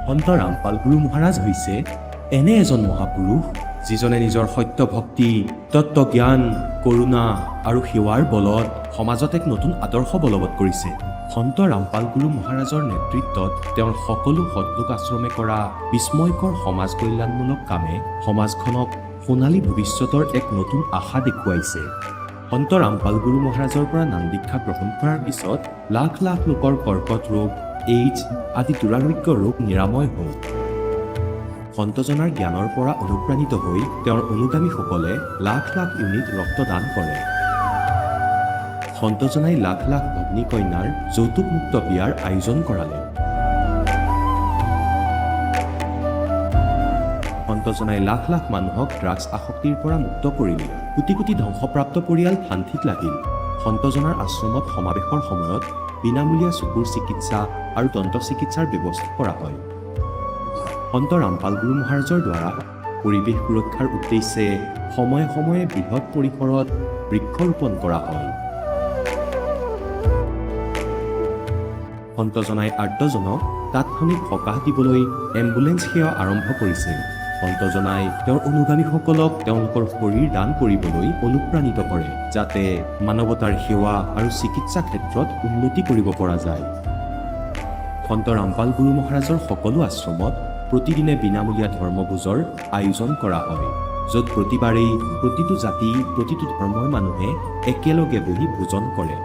সন্ত ৰামপাল গুৰু মহাৰাজ হৈছে এনে এজন মহাপুৰুষ যিজনে নিজৰ সত্য ভক্তি, তত্ত্বজ্ঞান, কৰোণা আৰু সেৱাৰ বলত সমাজত এক নতুন আদৰ্শ বলবৎ কৰিছে। সন্ত ৰামপাল গুৰু মহাৰাজৰ নেতৃত্বত তেওঁৰ সকলো সৎলোক আশ্ৰমে কৰা বিস্ময়কৰ সমাজ কল্যাণমূলক কামে সমাজখনক সোণালী ভৱিষ্যতৰ এক নতুন আশা দেখুৱাইছে। সন্ত ৰামপাল গুৰু মহাৰাজৰ পৰা নাম দীক্ষা গ্ৰহণ কৰাৰ পিছত লাখ লাখ লোকৰ কৰ্কট ৰোগ, এইডছ আদি দুৰাৰোগ্য ৰোগ নিৰাময় হ'ল। সন্তজনাৰ জ্ঞানৰ পৰা অনুপ্ৰাণিত হৈ তেওঁৰ অনুগামীসকলে লাখ লাখ ইউনিট ৰক্তদান কৰে। সন্তজনাই লাখ লাখ ভগ্নী কন্যাৰ যৌতুকমুক্ত বিয়াৰ আয়োজন কৰালে। সন্তজনাই লাখ লাখ মানুহক ড্ৰাগছ আসক্তিৰ পৰা মুক্ত কৰিলে। কোটি কোটি ধ্বংসপ্ৰাপ্ত পৰিয়াল শান্তিত লাগিল। সন্তজনাৰ আশ্ৰমত সমাৱেশৰ সময়ত বিনামূলীয়া চকুৰ চিকিৎসা আৰু দন্ত চিকিৎসাৰ ব্যৱস্থা কৰা হয়। সন্ত ৰামপাল গুৰু মহাৰাজৰ দ্বাৰা পৰিৱেশ সুৰক্ষাৰ উদ্দেশ্যে সময়ে সময়ে বৃহৎ পৰিসৰত বৃক্ষৰোপণ কৰা হয়। সন্তজনাই আৰ্তজনক তাৎক্ষণিক সকাহ দিবলৈ এম্বুলেন্স সেৱা আৰম্ভ কৰিছে। সন্তজনাই তেওঁৰ অনুগামীসকলক তেওঁলোকৰ শৰীৰ দান কৰিবলৈ অনুপ্ৰাণিত কৰে, যাতে মানৱতাৰ সেৱা আৰু চিকিৎসা ক্ষেত্ৰত উন্নতি কৰিব পৰা যায়। সন্ত ৰামপাল গুৰু মহাৰাজৰ সকলো আশ্ৰমত প্ৰতিদিনে বিনামূলীয়া ধৰ্মভোজৰ আয়োজন কৰা হয়, য'ত প্ৰতিবাৰেই প্ৰতিটো জাতি, প্ৰতিটো ধৰ্মৰ মানুহে একেলগে বহি ভোজন কৰে।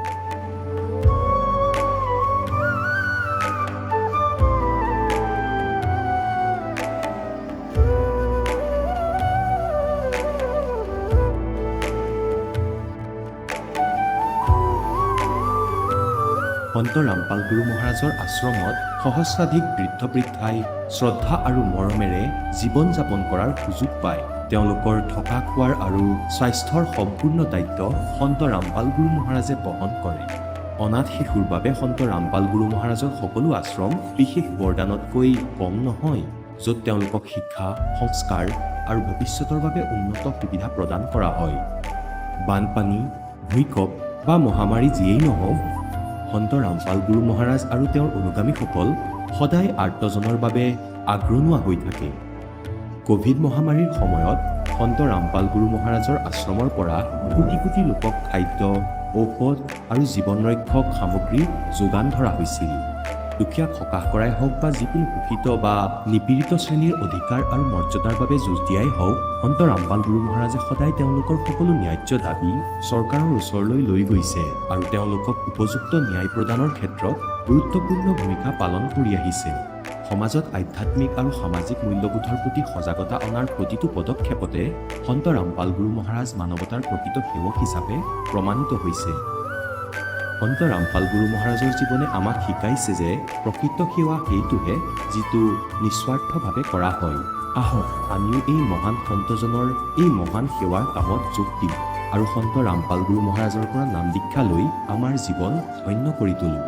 সন্ত ৰামপাল গুৰু মহাৰাজৰ আশ্ৰমত সহস্ৰাধিক বৃদ্ধ বৃদ্ধাই শ্ৰদ্ধা আৰু মৰমেৰে জীৱন যাপন কৰাৰ সুযোগ পায়। তেওঁলোকৰ থকা খোৱাৰ আৰু স্বাস্থ্যৰ সম্পূৰ্ণ দায়িত্ব সন্ত ৰামপাল গুৰু মহাৰাজে বহন কৰে। অনাথ শিশুৰ বাবে সন্ত ৰামপাল গুৰু মহাৰাজৰ সকলো আশ্ৰম বিশেষ বৰদানতকৈ কম নহয়, য'ত তেওঁলোকক শিক্ষা, সংস্কাৰ আৰু ভৱিষ্যতৰ বাবে উন্নত সুবিধা প্ৰদান কৰা হয়। বানপানী, ভূঁইকঁপ বা মহামাৰী যিয়েই নহওক, সন্ত ৰামপাল গুৰু মহাৰাজ আৰু তেওঁৰ অনুগামীসকল সদায় আৰ্তজনৰ বাবে আগ্ৰনোৱা হৈ থাকে। কোভিড মহামাৰীৰ সময়ত সন্ত ৰামপাল গুৰু মহাৰাজৰ আশ্ৰমৰ পৰা কোটি কোটি লোকক খাদ্য, ঔষধ আৰু জীৱন ৰক্ষক সামগ্ৰী যোগান ধৰা হৈছিল। দুখীয়াক সকাহ কৰাই হওক বা যিকোনো শোষিত বা নিপীড়িত শ্ৰেণীৰ অধিকাৰ আৰু মৰ্যাদাৰ বাবে যুঁজ দিয়াই হওক, সন্ত ৰামপাল গুৰু মহাৰাজে সদায় তেওঁলোকৰ সকলো ন্যায্য দাবী চৰকাৰৰ ওচৰলৈ লৈ গৈছে আৰু তেওঁলোকক উপযুক্ত ন্যায় প্ৰদানৰ ক্ষেত্ৰত গুৰুত্বপূৰ্ণ ভূমিকা পালন কৰি আহিছে। সমাজত আধ্যাত্মিক আৰু সামাজিক মূল্যবোধৰ প্ৰতি সজাগতা অনাৰ প্ৰতিটো পদক্ষেপতে সন্ত ৰামপাল গুৰু মহাৰাজ মানৱতাৰ প্ৰকৃত সেৱক হিচাপে প্ৰমাণিত হৈছে। সন্ত ৰামপাল গুৰু মহাৰাজৰ জীৱনে আমাক শিকাইছে যে প্ৰকৃত সেৱা সেইটোহে যিটো নিস্বাৰ্থভাৱে কৰা হয়। আহক আমিও এই মহান সন্তজনৰ এই মহান সেৱাৰ কামত যোগ দিম আৰু সন্ত ৰামপাল গুৰু মহাৰাজৰ পৰা নাম দীক্ষা লৈ আমাৰ জীৱন ধন্য কৰি তোলোঁ।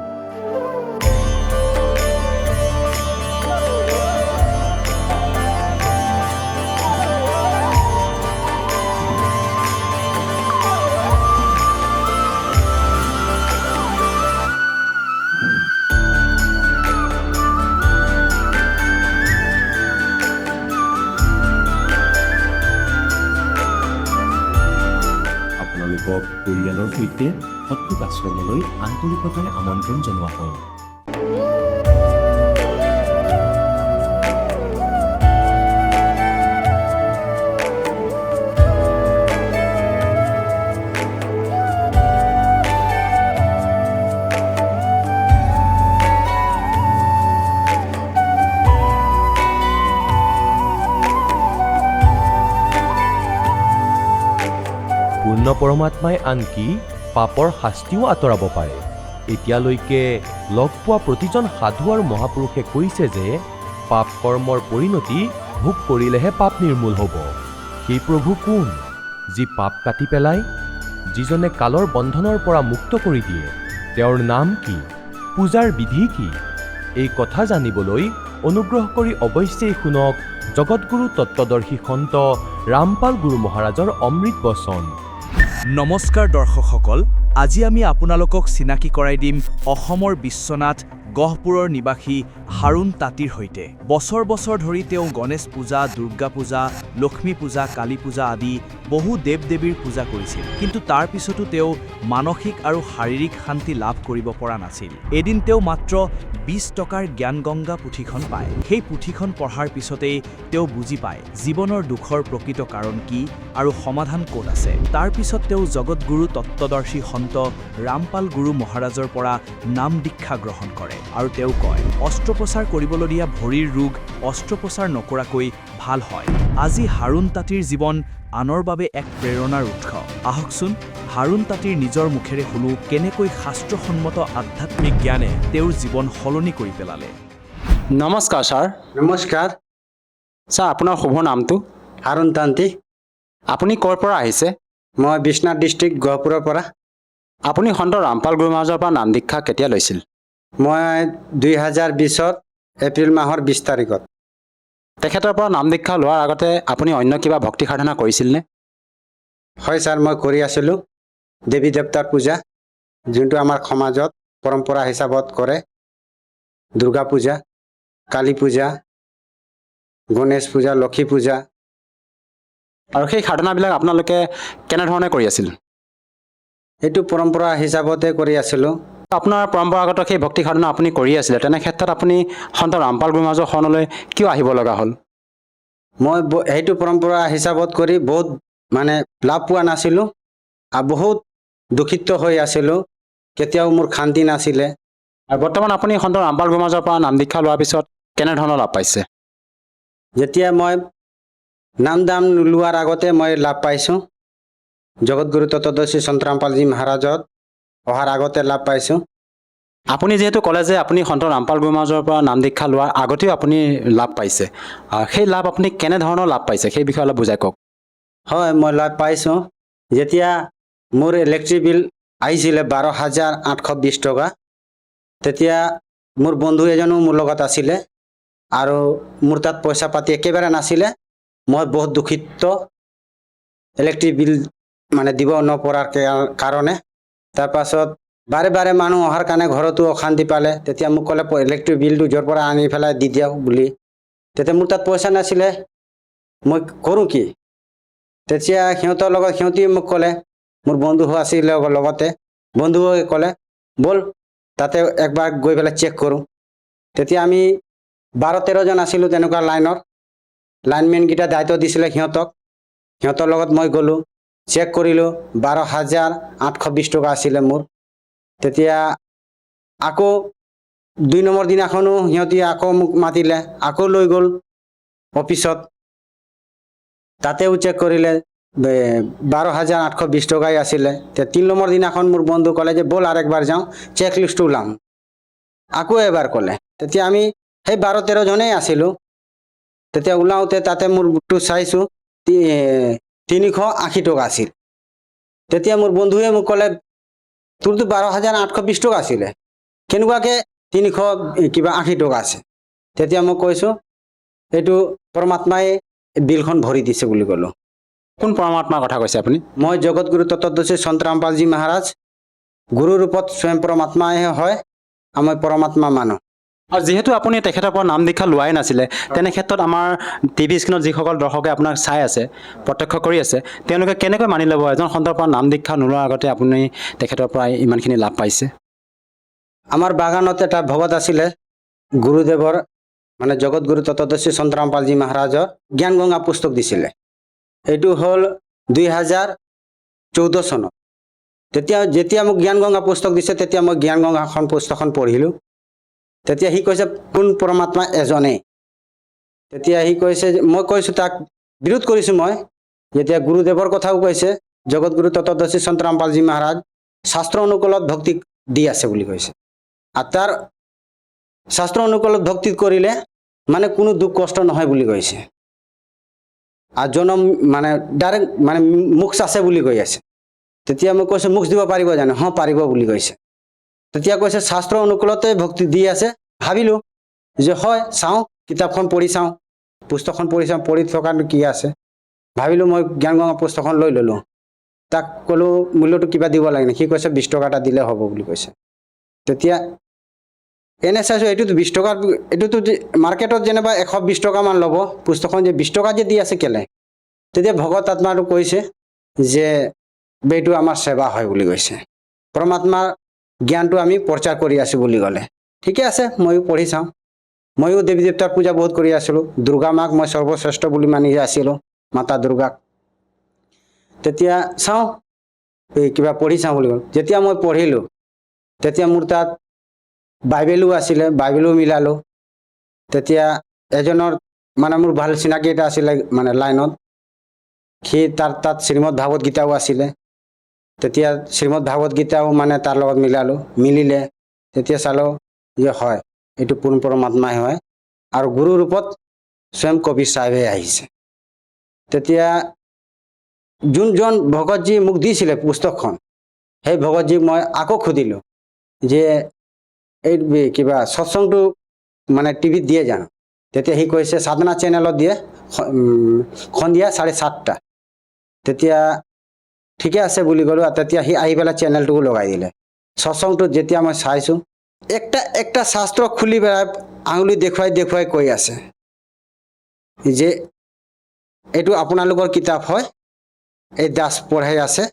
আপোনালোকক পৰিয়ালৰ সৈতে সৎলোক আশ্ৰমলৈ আন্তৰিকতাৰে আমন্ত্ৰণ জনোৱা হয়। পূৰ্ণ পৰমাত্মাই আনকি পাপৰ শাস্তিও আঁতৰাব পাৰে। এতিয়ালৈকে লগ পোৱা প্ৰতিজন সাধু আৰু মহাপুৰুষে কৈছে যে পাপ কৰ্মৰ পৰিণতি ভোগ কৰিলেহে পাপ নিৰ্মূল হ'ব। সেই প্ৰভু কোন, যি পাপ কাটি পেলায়, যিজনে কালৰ বন্ধনৰ পৰা মুক্ত কৰি দিয়ে? তেওঁৰ নাম কি? পূজাৰ বিধি কি? এই কথা জানিবলৈ অনুগ্ৰহ কৰি অৱশ্যেই শুনক জগতগুৰু তত্ত্বদৰ্শী সন্ত ৰামপাল গুৰু মহাৰাজৰ অমৃত বচন। নমস্কাৰ দৰ্শকসকল, আজি আমি আপোনালোকক চিনাকি কৰাই দিম অসমৰ বিশ্বনাথ গহপুৰৰ নিবাসী হাৰুণ তাঁতীৰ সৈতে। বছৰ বছৰ ধৰি তেওঁ গণেশ পূজা, দুৰ্গা পূজা, লক্ষ্মী পূজা, কালী পূজা আদি বহু দেৱ-দেৱীৰ পূজা কৰিছিল। কিন্তু তাৰ পিছতো তেওঁ মানসিক আৰু শাৰীৰিক শান্তি লাভ কৰিব পৰা নাছিল। এদিন তেওঁ মাত্ৰ 20 টকাৰ জ্ঞানগংগা পুথিখন পায়। সেই পুথিখন পঢ়াৰ পিছতেই তেওঁ বুজি পায় জীৱনৰ দুখৰ প্ৰকৃত কাৰণ কি আৰু সমাধান ক'ত আছে। তাৰ পিছত তেওঁ জগতগুৰু তত্ত্বদৰ্শী সন্ত ৰামপাল গুৰু মহাৰাজৰ পৰা নাম দীক্ষা গ্ৰহণ কৰে আৰু তেওঁ কয়, অস্ত্ৰোপচাৰ কৰিবলগীয়া ভৰিৰ ৰোগ অস্ত্ৰোপচাৰ নকৰাকৈ ভাল হয়। আজি হাৰুণ তাঁতীৰ জীৱন আনৰ বাবে এক প্ৰেৰণাৰ উৎস। আহকচোন হাৰুণ তাঁতীৰ নিজৰ মুখেৰে শুনো কেনেকৈ শাস্ত্ৰসন্মত আধ্যাত্মিক জ্ঞানে তেওঁৰ জীৱন সলনি কৰি পেলালে। নমস্কাৰ ছাৰ। নমস্কাৰ, ছাৰ আপোনাৰ শুভ নামটো? হাৰুণ তাঁতী। আপুনি ক'ৰ পৰা আহিছে? মই বিশ্বনাথ ডিষ্ট্ৰিক্ট গহপুৰৰ পৰা। আপুনি সন্ত ৰামপাল গুৰু মহাৰাজৰ পৰা নাম দীক্ষা কেতিয়া লৈছিল? মই 2020 এপ্ৰিল মাহৰ 20 তাৰিখত। তেখেতৰ পৰা নাম দীক্ষা লোৱাৰ আগতে আপুনি অন্য কিবা ভক্তি সাধনা কৰিছিলনে? হয় ছাৰ, মই কৰি আছিলোঁ দেৱী দেৱতাৰ পূজা, যোনটো আমাৰ সমাজত পৰম্পৰা হিচাপত কৰে। দুৰ্গা পূজা, কালী পূজা, গণেশ পূজা, লক্ষী পূজা। আৰু সেই সাধনাবিলাক আপোনালোকে কেনেধৰণে কৰি আছিল? এইটো পৰম্পৰা হিচাপতে কৰি আছিলোঁ। আপোনাৰ পৰম্পৰাগত সেই ভক্তি সাধনা আপুনি কৰি আছিলে, তেনে ক্ষেত্ৰত আপুনি সন্ত ৰামপাল গুৰু মহাৰাজৰ শৰণলৈ কিয় আহিব লগা হ'ল? মই সেইটো পৰম্পৰা হিচাপত কৰি বহুত লাভ পোৱা নাছিলোঁ আৰু বহুত দুখিত হৈ আছিলোঁ। কেতিয়াও মোৰ শান্তি নাছিলে। আৰু বৰ্তমান আপুনি সন্ত ৰামপাল গুৰু মহাৰাজৰ পৰা নাম দীক্ষা লোৱাৰ পিছত কেনেধৰণৰ লাভ পাইছে? যেতিয়া মই নাম দাম লোৱাৰ আগতে মই লাভ পাইছোঁ। জগতগুৰু তত্ত্বদৰ্শী সন্ত ৰামপালজী মহাৰাজত অহাৰ আগতে লাভ পাইছোঁ। আপুনি যিহেতু ক'লে যে আপুনি সন্ত ৰামপাল গুৰু মহাৰাজৰ পৰা নাম দীক্ষা লোৱাৰ আগতেও আপুনি লাভ পাইছে, সেই লাভ আপুনি কেনেধৰণৰ লাভ পাইছে সেই বিষয়ে অলপ বুজাই কওক। হয়, মই লাভ পাইছোঁ। যেতিয়া মোৰ ইলেক্ট্ৰিক বিল আহিছিলে 12,820 টকা, তেতিয়া মোৰ বন্ধু এজনো মোৰ লগত আছিলে আৰু মোৰ তাত পইচা পাতি একেবাৰে নাছিলে। মই বহুত দুখিত ইলেক্ট্ৰিক বিল দিব নপৰাৰ কাৰণে। তাৰপাছত বাৰে বাৰে মানুহ অহাৰ কাৰণে ঘৰতো অশান্তি পালে। তেতিয়া মোক ক'লে ইলেক্ট্ৰিক বিলটো য'ৰ পৰা আনি পেলাই দি দিয়ক বুলি। তেতিয়া মোৰ তাত পইচা নাছিলে, মই কৰোঁ কি? তেতিয়া সিহঁতৰ লগত সিহঁতি মোক ক'লে, মোৰ বন্ধু আছিলে লগতে, বন্ধুৱে ক'লে ব'ল তাতে একবাৰ গৈ পেলাই চেক কৰোঁ। তেতিয়া আমি 12-13 জন আছিলোঁ তেনেকুৱা লাইনমেনকেইটা দায়িত্ব দিছিলে সিহঁতৰ লগত মই গ'লোঁ, চেক কৰিলোঁ। 12,820 টকা আছিলে মোৰ। তেতিয়া আকৌ 2 নম্বৰ দিনাখনো সিহঁতি আকৌ মোক মাতিলে, আকৌ লৈ গ'ল অফিচত। তাতেও চেক কৰিলে 12,820 টকাই আছিলে। তেতিয়া 3 নম্বৰ দিনাখন মোৰ বন্ধু ক'লে যে ব'ল আৰু একবাৰ যাওঁ, চেক লিষ্টটো ওলাম। আকৌ এবাৰ ক'লে। তেতিয়া আমি সেই 12-13 জনেই আছিলোঁ। তেতিয়া ওলাওঁতে তাতে মোৰটো চাইছোঁ 380 টকা আছিল। তেতিয়া মোৰ বন্ধুৱে মোক ক'লে তোৰতো 12,820 টকা আছিলে, কেনেকুৱাকৈ 380 টকা আছে? তেতিয়া মই কৈছোঁ এইটো পৰমাত্মাই বিলখন ভৰি দিছে বুলি ক'লোঁ। কোন পৰমাত্মাৰ কথা কৈছে আপুনি? মই জগতগুৰু তত্ত্বদৰ্শী সন্ত ৰামপালজী মহাৰাজ, গুৰু ৰূপত স্বয়ং পৰমাত্মাই হয়, মই পৰমাত্মা মানো। আৰু যিহেতু আপুনি তেখেতৰ পৰা নাম দীক্ষা লোৱাই নাছিলে, তেনে ক্ষেত্ৰত আমাৰ টিভি স্ক্ৰীণত যিসকল দৰ্শকে আপোনাক চাই আছে, প্ৰত্যক্ষ কৰি আছে, তেওঁলোকে কেনেকৈ মানি ল'ব এজন সন্তৰ পৰা নাম দীক্ষা নোলোৱাৰ আগতে আপুনি তেখেতৰ পৰা ইমানখিনি লাভ পাইছে? আমাৰ বাগানত এটা ভকত আছিলে, গুৰুদেৱৰ জগতগুৰু তত্ত্বদৰ্শী সন্ত ৰামপালজী মহাৰাজৰ জ্ঞানগংগা পুস্তক দিছিলে। এইটো হ'ল 2014 চনত। যেতিয়া মোক জ্ঞানগংগা পুস্তক দিছে, তেতিয়া মই জ্ঞানগংগাখন পুস্তকখন পঢ়িলোঁ। তেতিয়া সি কৈছে কোন পৰমাত্মা এজনেই। তেতিয়া সি কৈছে, মই কৈছোঁ তাক বিৰোধ কৰিছোঁ মই। যেতিয়া গুৰুদেৱৰ কথাও কৈছে, জগতগুৰু তত্ত্বদৰ্শী সন্ত ৰামপালজী মহাৰাজ শাস্ত্ৰ অনুকূলত ভক্তি দি আছে বুলি কৈছে। আৰু তাৰ শাস্ত্ৰ অনুকূলত ভক্তি কৰিলে কোনো দুখ কষ্ট নহয় বুলি কৈছে। আৰু জনম ডাইৰেক্ট মোক্ষ আছে বুলি কৈ আছে। তেতিয়া মই কৈছোঁ মোক্ষ দিব পাৰিব জানো? হয় পাৰিব বুলি কৈছে। তেতিয়া কৈছে শাস্ত্ৰ অনুকূলতে ভক্তি দি আছে। ভাবিলোঁ যে হয়, চাওঁ কিতাপখন পঢ়ি চাওঁ, পুস্তকখন পঢ়ি চাওঁ, পঢ়ি থকাটো কি আছে। ভাবিলোঁ মই জ্ঞানগংগা পুস্তকখন লৈ ল'লোঁ। তাক ক'লোঁ মূল্যটো কিবা দিব লাগে নেকি? সি কৈছে 20 টকা এটা দিলে হ'ব বুলি কৈছে। তেতিয়া এনে চাইছোঁ এইটোতো 20 টকাৰ, এইটোতো মাৰ্কেটত যেনিবা 120 টকামান ল'ব পুস্তকখন, যে 20 টকা যে দি আছে কেলে? তেতিয়া ভগত আত্মাটো কৈছে যে এইটো আমাৰ সেৱা হয় বুলি কৈছে, পৰমাত্মাৰ জ্ঞানটো আমি প্ৰচাৰ কৰি আছোঁ বুলি ক'লে। ঠিকে আছে, ময়ো পঢ়ি চাওঁ। ময়ো দেৱী দেৱতাৰ পূজা বহুত কৰি আছিলোঁ। দুৰ্গা মাক মই সৰ্বশ্ৰেষ্ঠ বুলি মানি আছিলোঁ, মাতা দুৰ্গাক। তেতিয়া চাওঁ, এই কিবা পঢ়ি চাওঁ বুলি ক'লোঁ। যেতিয়া মই পঢ়িলোঁ, তেতিয়া মোৰ তাত বাইবেলো আছিলে, বাইবেলো মিলালোঁ। তেতিয়া এজনৰ মানে মোৰ ভাল চিনাকি এটা আছিলে মানে লাইনত, সি তাত শ্ৰীমদ ভাগৱত গীতাও আছিলে। তেতিয়া শ্ৰীমদ ভাগৱত গীতাও মানে তাৰ লগত মিলিলে। তেতিয়া চালোঁ যে হয়, এইটো পূৰ্ণ পৰমাত্মাই হয়, আৰু গুৰু ৰূপত স্বয়ং কবিৰ চাহেবে আহিছে। তেতিয়া যোনজন ভগতজী মোক দিছিলে পুস্তকখন, সেই ভগতজীক মই আকৌ সুধিলোঁ যে এই কিবা সৎসংটো মানে টিভিত দিয়ে জানো? তেতিয়া সি কৈছে সাধনা চেনেলত দিয়ে, সন্ধিয়া 7:30। তেতিয়া ঠিকে আছে বুলি ক'লোঁ। আৰু তেতিয়া সি আহি পেলাই চেনেলটোও লগাই দিলে। সৎসংটোত যেতিয়া মই চাইছোঁ, একটা শাস্ত্ৰ খুলি পেলাই আঙুলি দেখুৱাই কৈ আছে যে এইটো আপোনালোকৰ কিতাপ হয়, এই দাস পঢ়াই আছে,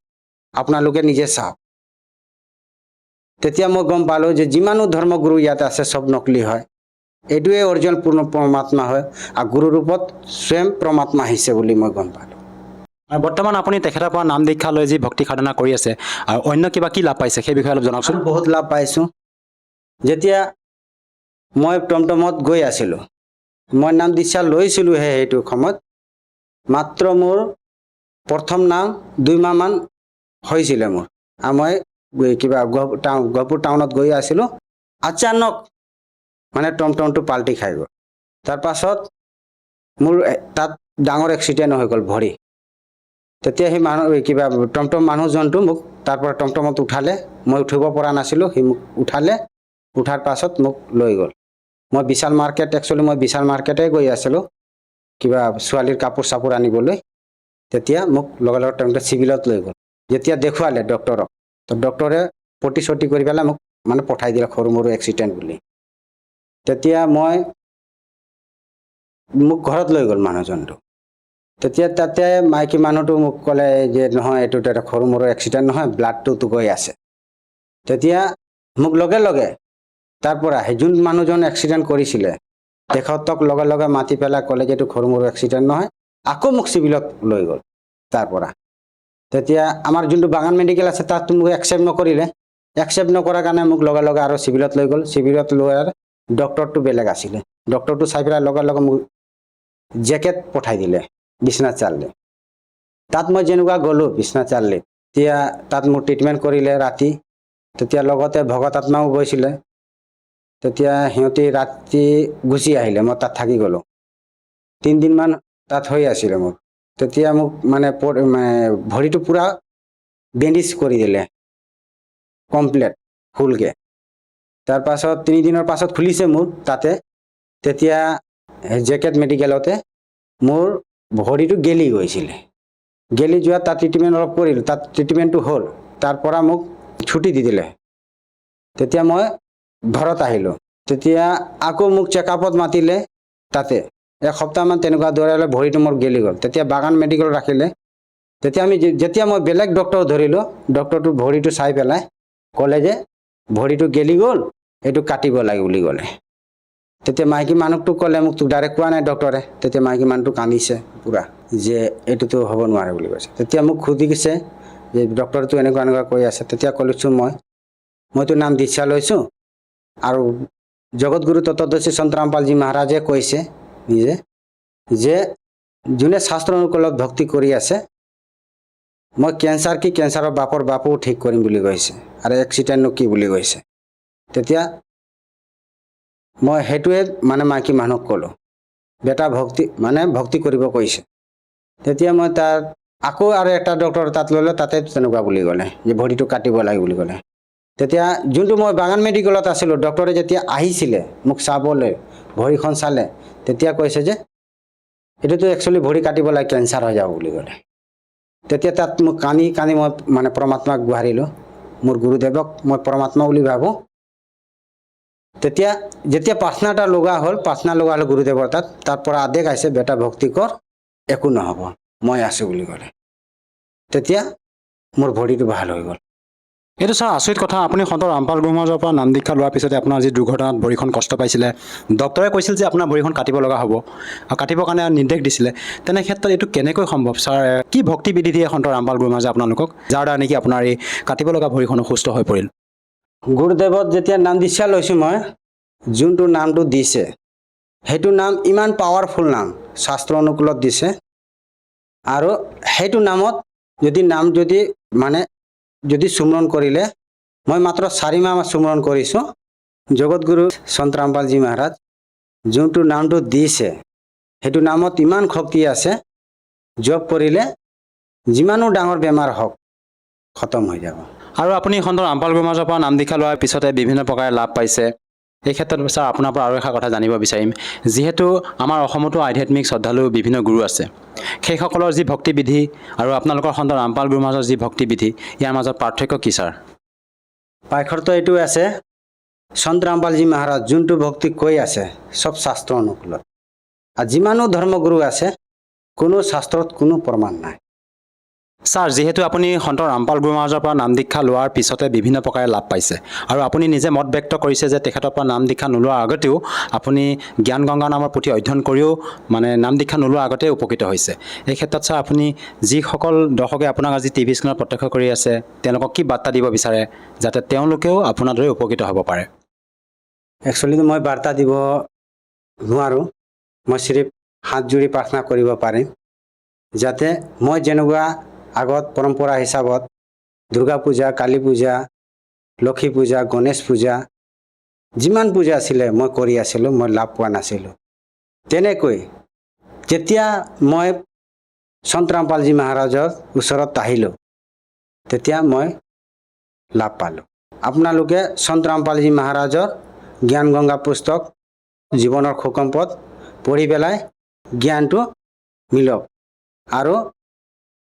আপোনালোকে নিজে চাওক। তেতিয়া মই গম পালোঁ যে যিমানো ধৰ্মগুৰু ইয়াত আছে চব নকলি হয়, এইটোৱে অৰিজিনেল পূৰ্ণ পৰমাত্মা হয়, আৰু গুৰু ৰূপত স্বয়ং পৰমাত্মা আহিছে বুলি মই গম পালোঁ। আৰু বৰ্তমান আপুনি তেখেতৰ পৰা নাম দীক্ষা লৈ যি ভক্তি সাধনা কৰি আছে, আৰু অন্য কিবা কি লাভ পাইছে সেই বিষয়ে অলপ জনাওকচোন। আৰু বহুত লাভ পাইছোঁ। যেতিয়া মই টমটমত গৈ আছিলোঁ, মই নাম দীক্ষা লৈছিলোঁহে সেইটো সময়ত, মাত্ৰ মোৰ প্ৰথম নাম 2 মাহমান হৈছিলে মোৰ। আৰু মই কিবা গহপুৰ টাউনত গৈ আছিলোঁ, আচানক মানে টমটমটো পাল্টি খাই গ'ল। তাৰপাছত মোৰ তাত ডাঙৰ এক্সিডেণ্ট হৈ গ'ল ভৰি। তেতিয়া সেই কিবা টমটম মানুহজনটো মোক তাৰ পৰা টমটমত উঠালে, মই উঠিব পৰা নাছিলোঁ, সি মোক উঠালে। উঠাৰ পাছত মোক লৈ গ'ল। মই বিশাল মাৰ্কেটে গৈ আছিলোঁ কিবা ছোৱালীৰ কাপোৰ চাপোৰ আনিবলৈ। তেতিয়া মোক লগে লগে চিভিলত লৈ গ'ল। যেতিয়া দেখুৱালে ডক্টৰক, তো ডক্টৰে পটি চটি কৰি পেলাই মোক মানে পঠাই দিলে সৰু মৰু এক্সিডেণ্ট বুলি। তেতিয়া মোক ঘৰত লৈ গ'ল মানুহজনটো। তেতিয়া তাতে মাইকী মানুহটো মোক ক'লে যে নহয়, এইটো এটা সৰু মৰু এক্সিডেণ্ট নহয়, ব্লাডটোতো গৈ আছে। তেতিয়া মোক লগে লগে তাৰ পৰা যোন মানুহজন এক্সিডেণ্ট কৰিছিলে তেখেতক লগে লগে মাতি পেলাই ক'লে যে এইটো সৰু মৰু এক্সিডেণ্ট নহয়, আকৌ মোক চিভিলত লৈ গ'ল তাৰ পৰা। তেতিয়া আমাৰ যোনটো বাগান মেডিকেল আছে তাত মোক একচেপ্ট নকৰিলে। একচেপ্ট নকৰাৰ কাৰণে মোক লগে লগে আৰু চিভিলত লৈ গ'ল। চিভিলত লোৱাৰ ডক্টৰটো বেলেগ আছিলে। ডক্টৰটো চাই পেলাই লগে লগে মোক জেকেট পঠাই দিলে বিশ্বনাথ চাৰিআলি। তাত মই যেনেকুৱা গ'লোঁ বিশ্বনাথ চাৰিআলি, তেতিয়া তাত মোৰ ট্ৰিটমেণ্ট কৰিলে ৰাতি। তেতিয়া লগতে ভগত আত্মাও গৈছিলে। তেতিয়া সিহঁতি ৰাতি গুচি আহিলে, মই তাত থাকি গ'লোঁ। 3 দিনমান তাত হৈ আছিলে মোৰ। তেতিয়া মোক মানে ভৰিটো পূৰা বেণ্ডেজ কৰি দিলে কমপ্লিট ফুলকৈ। তাৰপাছত 3 দিনৰ পাছত খুলিছে মোৰ তাতে। তেতিয়া জেকেট মেডিকেলতে মোৰ ভৰিটো গেলি গৈছিলে। গেলি যোৱা তাত ট্ৰিটমেণ্ট অলপ কৰিলোঁ, তাত ট্ৰিটমেণ্টটো হ'ল। তাৰ পৰা মোক ছুটি দি দিলে। তেতিয়া মই ঘৰত আহিলোঁ। তেতিয়া আকৌ মোক চেকআপত মাতিলে তাতে। 1 সপ্তাহমান তেনেকুৱা দৌৰালে ভৰিটো মোৰ গেলি গ'ল। তেতিয়া বাগান মেডিকেল ৰাখিলে। যেতিয়া মই বেলেগ ডক্টৰ ধৰিলোঁ, ডক্টৰটো ভৰিটো চাই পেলাই ক'লে যে ভৰিটো গেলি গ'ল, এইটো কাটিব লাগে বুলি ক'লে। তেতিয়া মাইকী মানুহটোক ক'লে, মোকতো ডাইৰেক্ট কোৱা নাই ডক্টৰে। তেতিয়া মাইকী মানুহটো কান্দিছে পূৰা যে এইটোতো হ'ব নোৱাৰে বুলি কৈছে। তেতিয়া মোক সুধিছে যে ডক্টৰটো এনেকুৱা কৈ আছে। তেতিয়া ক'লৈছোঁ মইতো নাম দীক্ষা লৈছোঁ, আৰু জগতগুৰু তত্ত্বদৰ্শী সন্ত ৰামপালজী মহাৰাজে কৈছে নিজে যে যোনে শাস্ত্ৰ অনুকূলত ভক্তি কৰি আছে, মই কেঞ্চাৰ কি কেঞ্চাৰৰ বাপৰ বাপও ঠিক কৰিম বুলি কৈছে, আৰু এক্সিডেণ্টনো কি বুলি কৈছে। তেতিয়া মই সেইটোৱে মানে মাইকী মানুহক ক'লোঁ, বেটা ভক্তি কৰিব কৈছে। তেতিয়া মই তাত আকৌ আৰু এটা ডক্টৰ তাত ল'লে, তাতে তেনেকুৱা বুলি ক'লে যে ভৰিটো কাটিব লাগে বুলি ক'লে। তেতিয়া যোনটো মই বাগান মেডিকেলত আছিলোঁ, ডক্টৰে যেতিয়া আহিছিলে মোক চাবলৈ, ভৰিখন চালে, তেতিয়া কৈছে যে এইটোতো একচুৱেলি ভৰি কাটিব লাগে, কেঞ্চাৰ হৈ যাব বুলি ক'লে। তেতিয়া তাত মোক কান্দি মই মানে পৰমাত্মাক গুহাৰিলোঁ। মোৰ গুৰুদেৱক মই পৰমাত্মা বুলি ভাবোঁ। তেতিয়া যেতিয়া প্ৰাৰ্থনাটা লগা হ'ল গুৰুদেৱৰ তাত, তাৰ পৰা আদেশ আহিছে বেটা ভক্তি কৰ, একো নহ'ব, মই আছোঁ বুলি ক'লে। তেতিয়া মোৰ ভৰিটো ভাল হৈ গ'ল। এইটো ছাৰ আচৰিত কথা, আপুনি সন্ত ৰামপাল গুৰু মহাৰাজৰ পৰা নাম দীক্ষা লোৱাৰ পিছতে আপোনাৰ যি দুৰ্ঘটনাত ভৰিখন কষ্ট পাইছিলে, ডক্টৰে কৈছিল যে আপোনাৰ ভৰিখন কাটিব লগা হ'ব আৰু কাটিবৰ কাৰণে নিৰ্দেশ দিছিলে। তেনে ক্ষেত্ৰত এইটো কেনেকৈ সম্ভৱ ছাৰ? কি ভক্তিবিধি দিয়ে সন্ত ৰামপাল গুৰু মহাৰাজে আপোনালোকক, যাৰ দ্বাৰা নেকি আপোনাৰ এই কাটিব লগা ভৰিখন সুস্থ হৈ পৰিল? গুৰুদেৱত যেতিয়া নাম দীক্ষা লৈছোঁ মই, যোনটো নামটো দিছে সেইটো নাম ইমান পাৱাৰফুল নাম, শাস্ত্ৰ অনুকূলত দিছে। আৰু সেইটো নামত যদি সুমৰণ কৰিলে, মই মাত্ৰ 4 মাহ সুমৰণ কৰিছোঁ। জগতগুৰু সন্ত ৰামপালজী মহাৰাজ যোনটো নামটো দিছে সেইটো নামত ইমান শক্তি আছে, জপ কৰিলে যিমানো ডাঙৰ বেমাৰ হওক খতম হৈ যাব। আৰু আপুনি সন্ত ৰামপাল গুৰু মহাৰাজৰ পৰা নাম দীক্ষা লোৱাৰ পিছতে বিভিন্ন প্ৰকাৰে লাভ পাইছে। এই ক্ষেত্ৰত ছাৰ আপোনাৰ পৰা আৰু এষাৰ কথা জানিব বিচাৰিম, যিহেতু আমাৰ অসমতো আধ্যাত্মিক শ্ৰদ্ধালু বিভিন্ন গুৰু আছে, সেইসকলৰ যি ভক্তিবিধি আৰু আপোনালোকৰ সন্ত ৰামপাল গুৰু মহাৰাজৰ যি ভক্তিবিধি, ইয়াৰ মাজত পাৰ্থক্য কি ছাৰ? পাৰ্থক্য এইটো আছে, সন্ত ৰামপালজী মহাৰাজ যোনটো ভক্তি কৈ আছে চব শাস্ত্ৰ অনুকূলত, আৰু যিমানো ধৰ্মগুৰু আছে কোনো শাস্ত্ৰত কোনো প্ৰমাণ নাই। ছাৰ, যিহেতু আপুনি সন্ত ৰামপাল গুৰু মহাৰাজৰ পৰা নাম দীক্ষা লোৱাৰ পিছতে বিভিন্ন প্ৰকাৰে লাভ পাইছে, আৰু আপুনি নিজে মত ব্যক্ত কৰিছে যে তেখেতৰ পৰা নাম দীক্ষা নোলোৱাৰ আগতেও আপুনি জ্ঞান গংগা নামৰ পুথি অধ্যয়ন কৰিও নাম দীক্ষা নোলোৱাৰ আগতে উপকৃত হৈছে। এই ক্ষেত্ৰত ছাৰ, আপুনি যিসকল দৰ্শকে আপোনাক আজি টিভি স্ক্ৰীণত প্ৰত্যক্ষ কৰি আছে, তেওঁলোকক কি বাৰ্তা দিব বিচাৰে যাতে তেওঁলোকেও আপোনাৰ দৰে উপকৃত হ'ব পাৰে? একচুৱেলি মই বাৰ্তা দিব নোৱাৰোঁ, মই চিৰিফ হাত জোৰি প্ৰাৰ্থনা কৰিব পাৰিম যাতে মই যেনেকুৱা আগত পৰম্পৰা হিচাপত দুৰ্গা পূজা, কালী পূজা, লক্ষী পূজা, গণেশ পূজা, যিমান পূজা আছিলে মই কৰি আছিলোঁ, মই লাভ পোৱা নাছিলোঁ। তেনেকৈ যেতিয়া মই সন্ত ৰামপালজী মহাৰাজৰ ওচৰত আহিলোঁ তেতিয়া মই লাভ পালোঁ। আপোনালোকে সন্ত ৰামপালজী মহাৰাজৰ জ্ঞান গংগা পুস্তক, জীৱনৰ সুষম পথ পঢ়ি পেলাই জ্ঞানটো মিলক, আৰু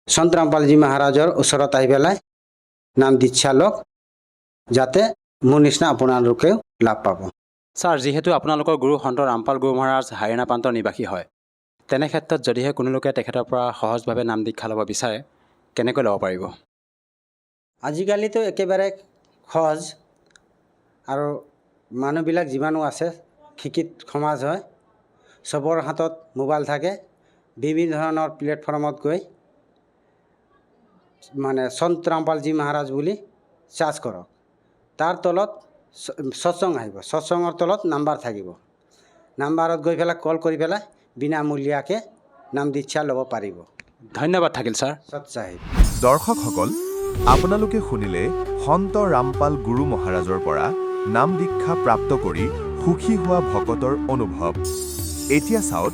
সন্ত ৰামপালজী মহাৰাজৰ ওচৰত আহি পেলাই নাম দীক্ষা লওক, যাতে মোৰ নিচিনা আপোনালোকেও লাভ পাব। ছাৰ, যিহেতু আপোনালোকৰ গুৰু সন্ত ৰামপাল গুৰু মহাৰাজ হাৰিয়ানা প্ৰান্তৰ নিবাসী হয়, তেনে ক্ষেত্ৰত যদিহে কোনো লোকে তেখেতৰ পৰা সহজভাৱে নাম দীক্ষা ল'ব বিচাৰে, কেনেকৈ ল'ব পাৰিব? আজিকালিতো একেবাৰে সহজ, আৰু মানুহবিলাক যিমানো আছে শিক্ষিত সমাজ হয়, চবৰ হাতত মোবাইল থাকে, বিভিন্ন ধৰণৰ প্লেটফৰ্মত গৈ সন্ত ৰামপালজী মহাৰাজ বুলি চাৰ্চ কৰক, তাৰ তলত সৎসংগ আহিব, সৎসংগৰ তলত নাম্বাৰ থাকিব, নাম্বাৰত গৈ পেলাই কল কৰি পেলাই বিনামূলীয়াকৈ নাম দীক্ষা ল'ব পাৰিব। ধন্যবাদ থাকিল ছাৰ। সৎসাহিব। দৰ্শকসকল, আপোনালোকে শুনিলে সন্ত ৰামপাল গুৰু মহাৰাজৰ পৰা নাম দীক্ষা প্ৰাপ্ত কৰি সুখী হোৱা ভকতৰ অনুভৱ। এতিয়া চাওক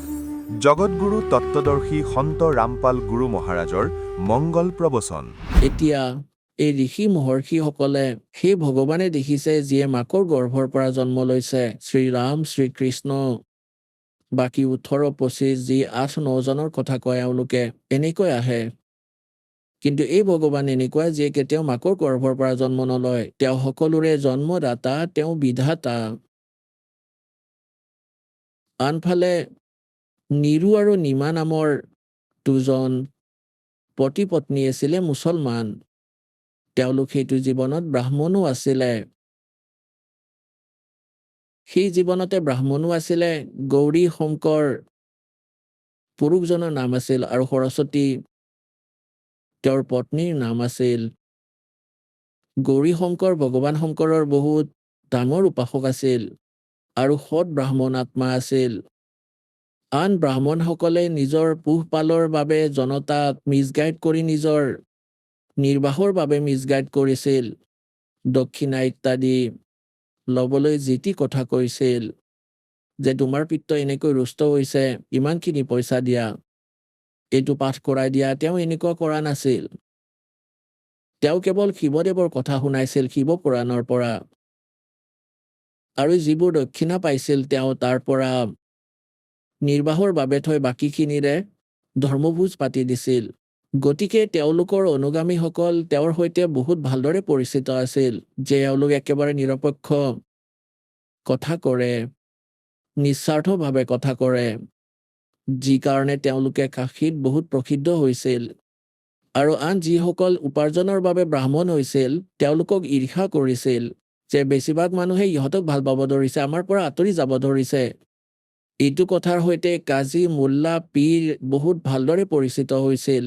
জগতগুৰু তত্ত্বদৰ্শী সন্ত ৰামপাল গুৰু মহাৰাজৰ মংগল প্ৰবচন। এতিয়া এই ঋষি মহৰ্ষিসকলে সেই ভগৱানে দেখিছে যিয়ে মাকৰ গৰ্ভৰ পৰা জন্ম লৈছে, শ্ৰীৰাম, শ্ৰীকৃষ্ণ, বাকী 18-25 যি 8-9জনৰ কথা কয় এওঁলোকে, এনেকৈ আহে। কিন্তু এই ভগৱান এনেকুৱা যিয়ে কেতিয়াও মাকৰ গৰ্ভৰ পৰা জন্ম নলয়, তেওঁ সকলোৰে জন্মদাতা, তেওঁ বিধাতা। আনফালে নিৰু আৰু নিমা নামৰ দুজন পতি পত্নী আছিলে মুছলমান, তেওঁলোক সেইটো জীৱনত ব্ৰাহ্মণো আছিলে। সেই জীৱনতে ব্ৰাহ্মণো আছিলে। গৌৰী শংকৰ পুৰুষজনৰ নাম আছিল, আৰু সৰস্বতী তেওঁৰ পত্নীৰ নাম আছিল। গৌৰী শংকৰ ভগৱান শংকৰৰ বহুত ডাঙৰ উপাসক আছিল আৰু সৎ ব্ৰাহ্মণ আত্মা আছিল। আন ব্ৰাহ্মণসকলে নিজৰ পোহপালৰ বাবে জনতাক মিছগাইড কৰি নিজৰ নিৰ্বাহৰ বাবে মিছগাইড কৰিছিল, দক্ষিণা ইত্যাদি ল'বলৈ যি টি কথা কৈছিল যে তোমাৰ পিত্ৰ এনেকৈ ৰুষ্ট হৈছে, ইমানখিনি পইচা দিয়া, এইটো পাঠ কৰাই দিয়া। তেওঁ এনেকুৱা কৰা নাছিল। তেওঁ কেৱল শিৱদেৱৰ কথা শুনাইছিল শিৱ পুৰাণৰ পৰা, আৰু যিবোৰ দক্ষিণা পাইছিল তেওঁ তাৰ পৰা নিৰ্বাহৰ বাবে থৈ বাকীখিনিৰে ধৰ্মভোজ পাতি দিছিল। গতিকে তেওঁলোকৰ অনুগামীসকল তেওঁৰ সৈতে বহুত ভালদৰে পৰিচিত আছিল যে এওঁলোক একেবাৰে নিৰপেক্ষ কথা কৰে, নিস্বাৰ্থভাৱে কথা কৰে, যি কাৰণে তেওঁলোকে কাশীত বহুত প্ৰসিদ্ধ হৈছিল। আৰু আন যিসকল উপাৰ্জনৰ বাবে ব্ৰাহ্মণ হৈছিল তেওঁলোকক ঈৰ্ষা কৰিছিল যে বেছিভাগ মানুহে ইহঁতক ভাল পাব ধৰিছে, আমাৰ পৰা আঁতৰি যাব ধৰিছে। এইটো কথাৰ সৈতে কাজী, মোল্লা, পীৰ বহুত ভালদৰে পৰিচিত হৈছিল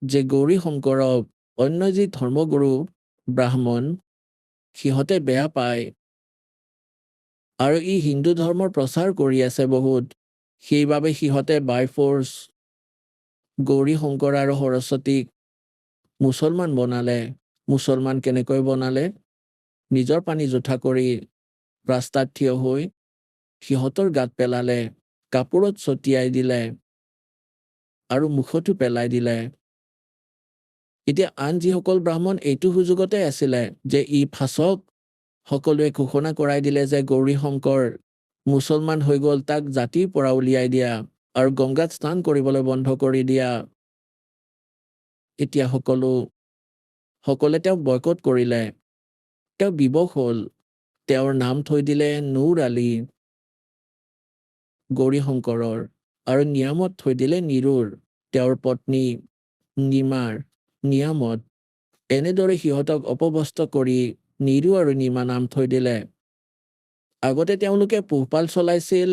যে গৌৰী শংকৰক অন্য যি ধৰ্মগুৰু ব্ৰাহ্মণ সিহঁতে বেয়া পায় আৰু ই হিন্দু ধৰ্মৰ প্ৰচাৰ কৰি আছে বহুত। সেইবাবে সিহঁতে বাই ফ'ৰ্চ গৌৰী শংকৰ আৰু সৰস্বতীক মুছলমান বনালে। মুছলমান কেনেকৈ বনালে? নিজৰ পানী জোঠা কৰি ৰাস্তাত থিয় হৈ সিহঁতৰ গাত পেলালে, কাপোৰত ছটিয়াই দিলে আৰু মুখতো পেলাই দিলে। এতিয়া আন যিসকল ব্ৰাহ্মণ এইটো সুযোগতে আছিলে যে ই ফাঁচক, সকলোৱে ঘোষণা কৰাই দিলে যে গৌৰী শংকৰ মুছলমান হৈ গ'ল, তাক জাতিৰ পৰা উলিয়াই দিয়া আৰু গংগাত স্নান কৰিবলৈ বন্ধ কৰি দিয়া। এতিয়া সকলোৱে তেওঁক বয়কট কৰিলে। তেওঁ বিবশ হ'ল। তেওঁৰ নাম থৈ দিলে নুৰ আলী গৌৰী শংকৰৰ আৰু নিয়ামত থৈ দিলে নিৰুৰ, তেওঁৰ পত্নী নিমাৰ নিয়ামত। এনেদৰে সিহঁতক অপবস্ত কৰি নিৰু আৰু নিমা নাম থৈ দিলে। আগতে তেওঁলোকে পোহপাল চলাইছিল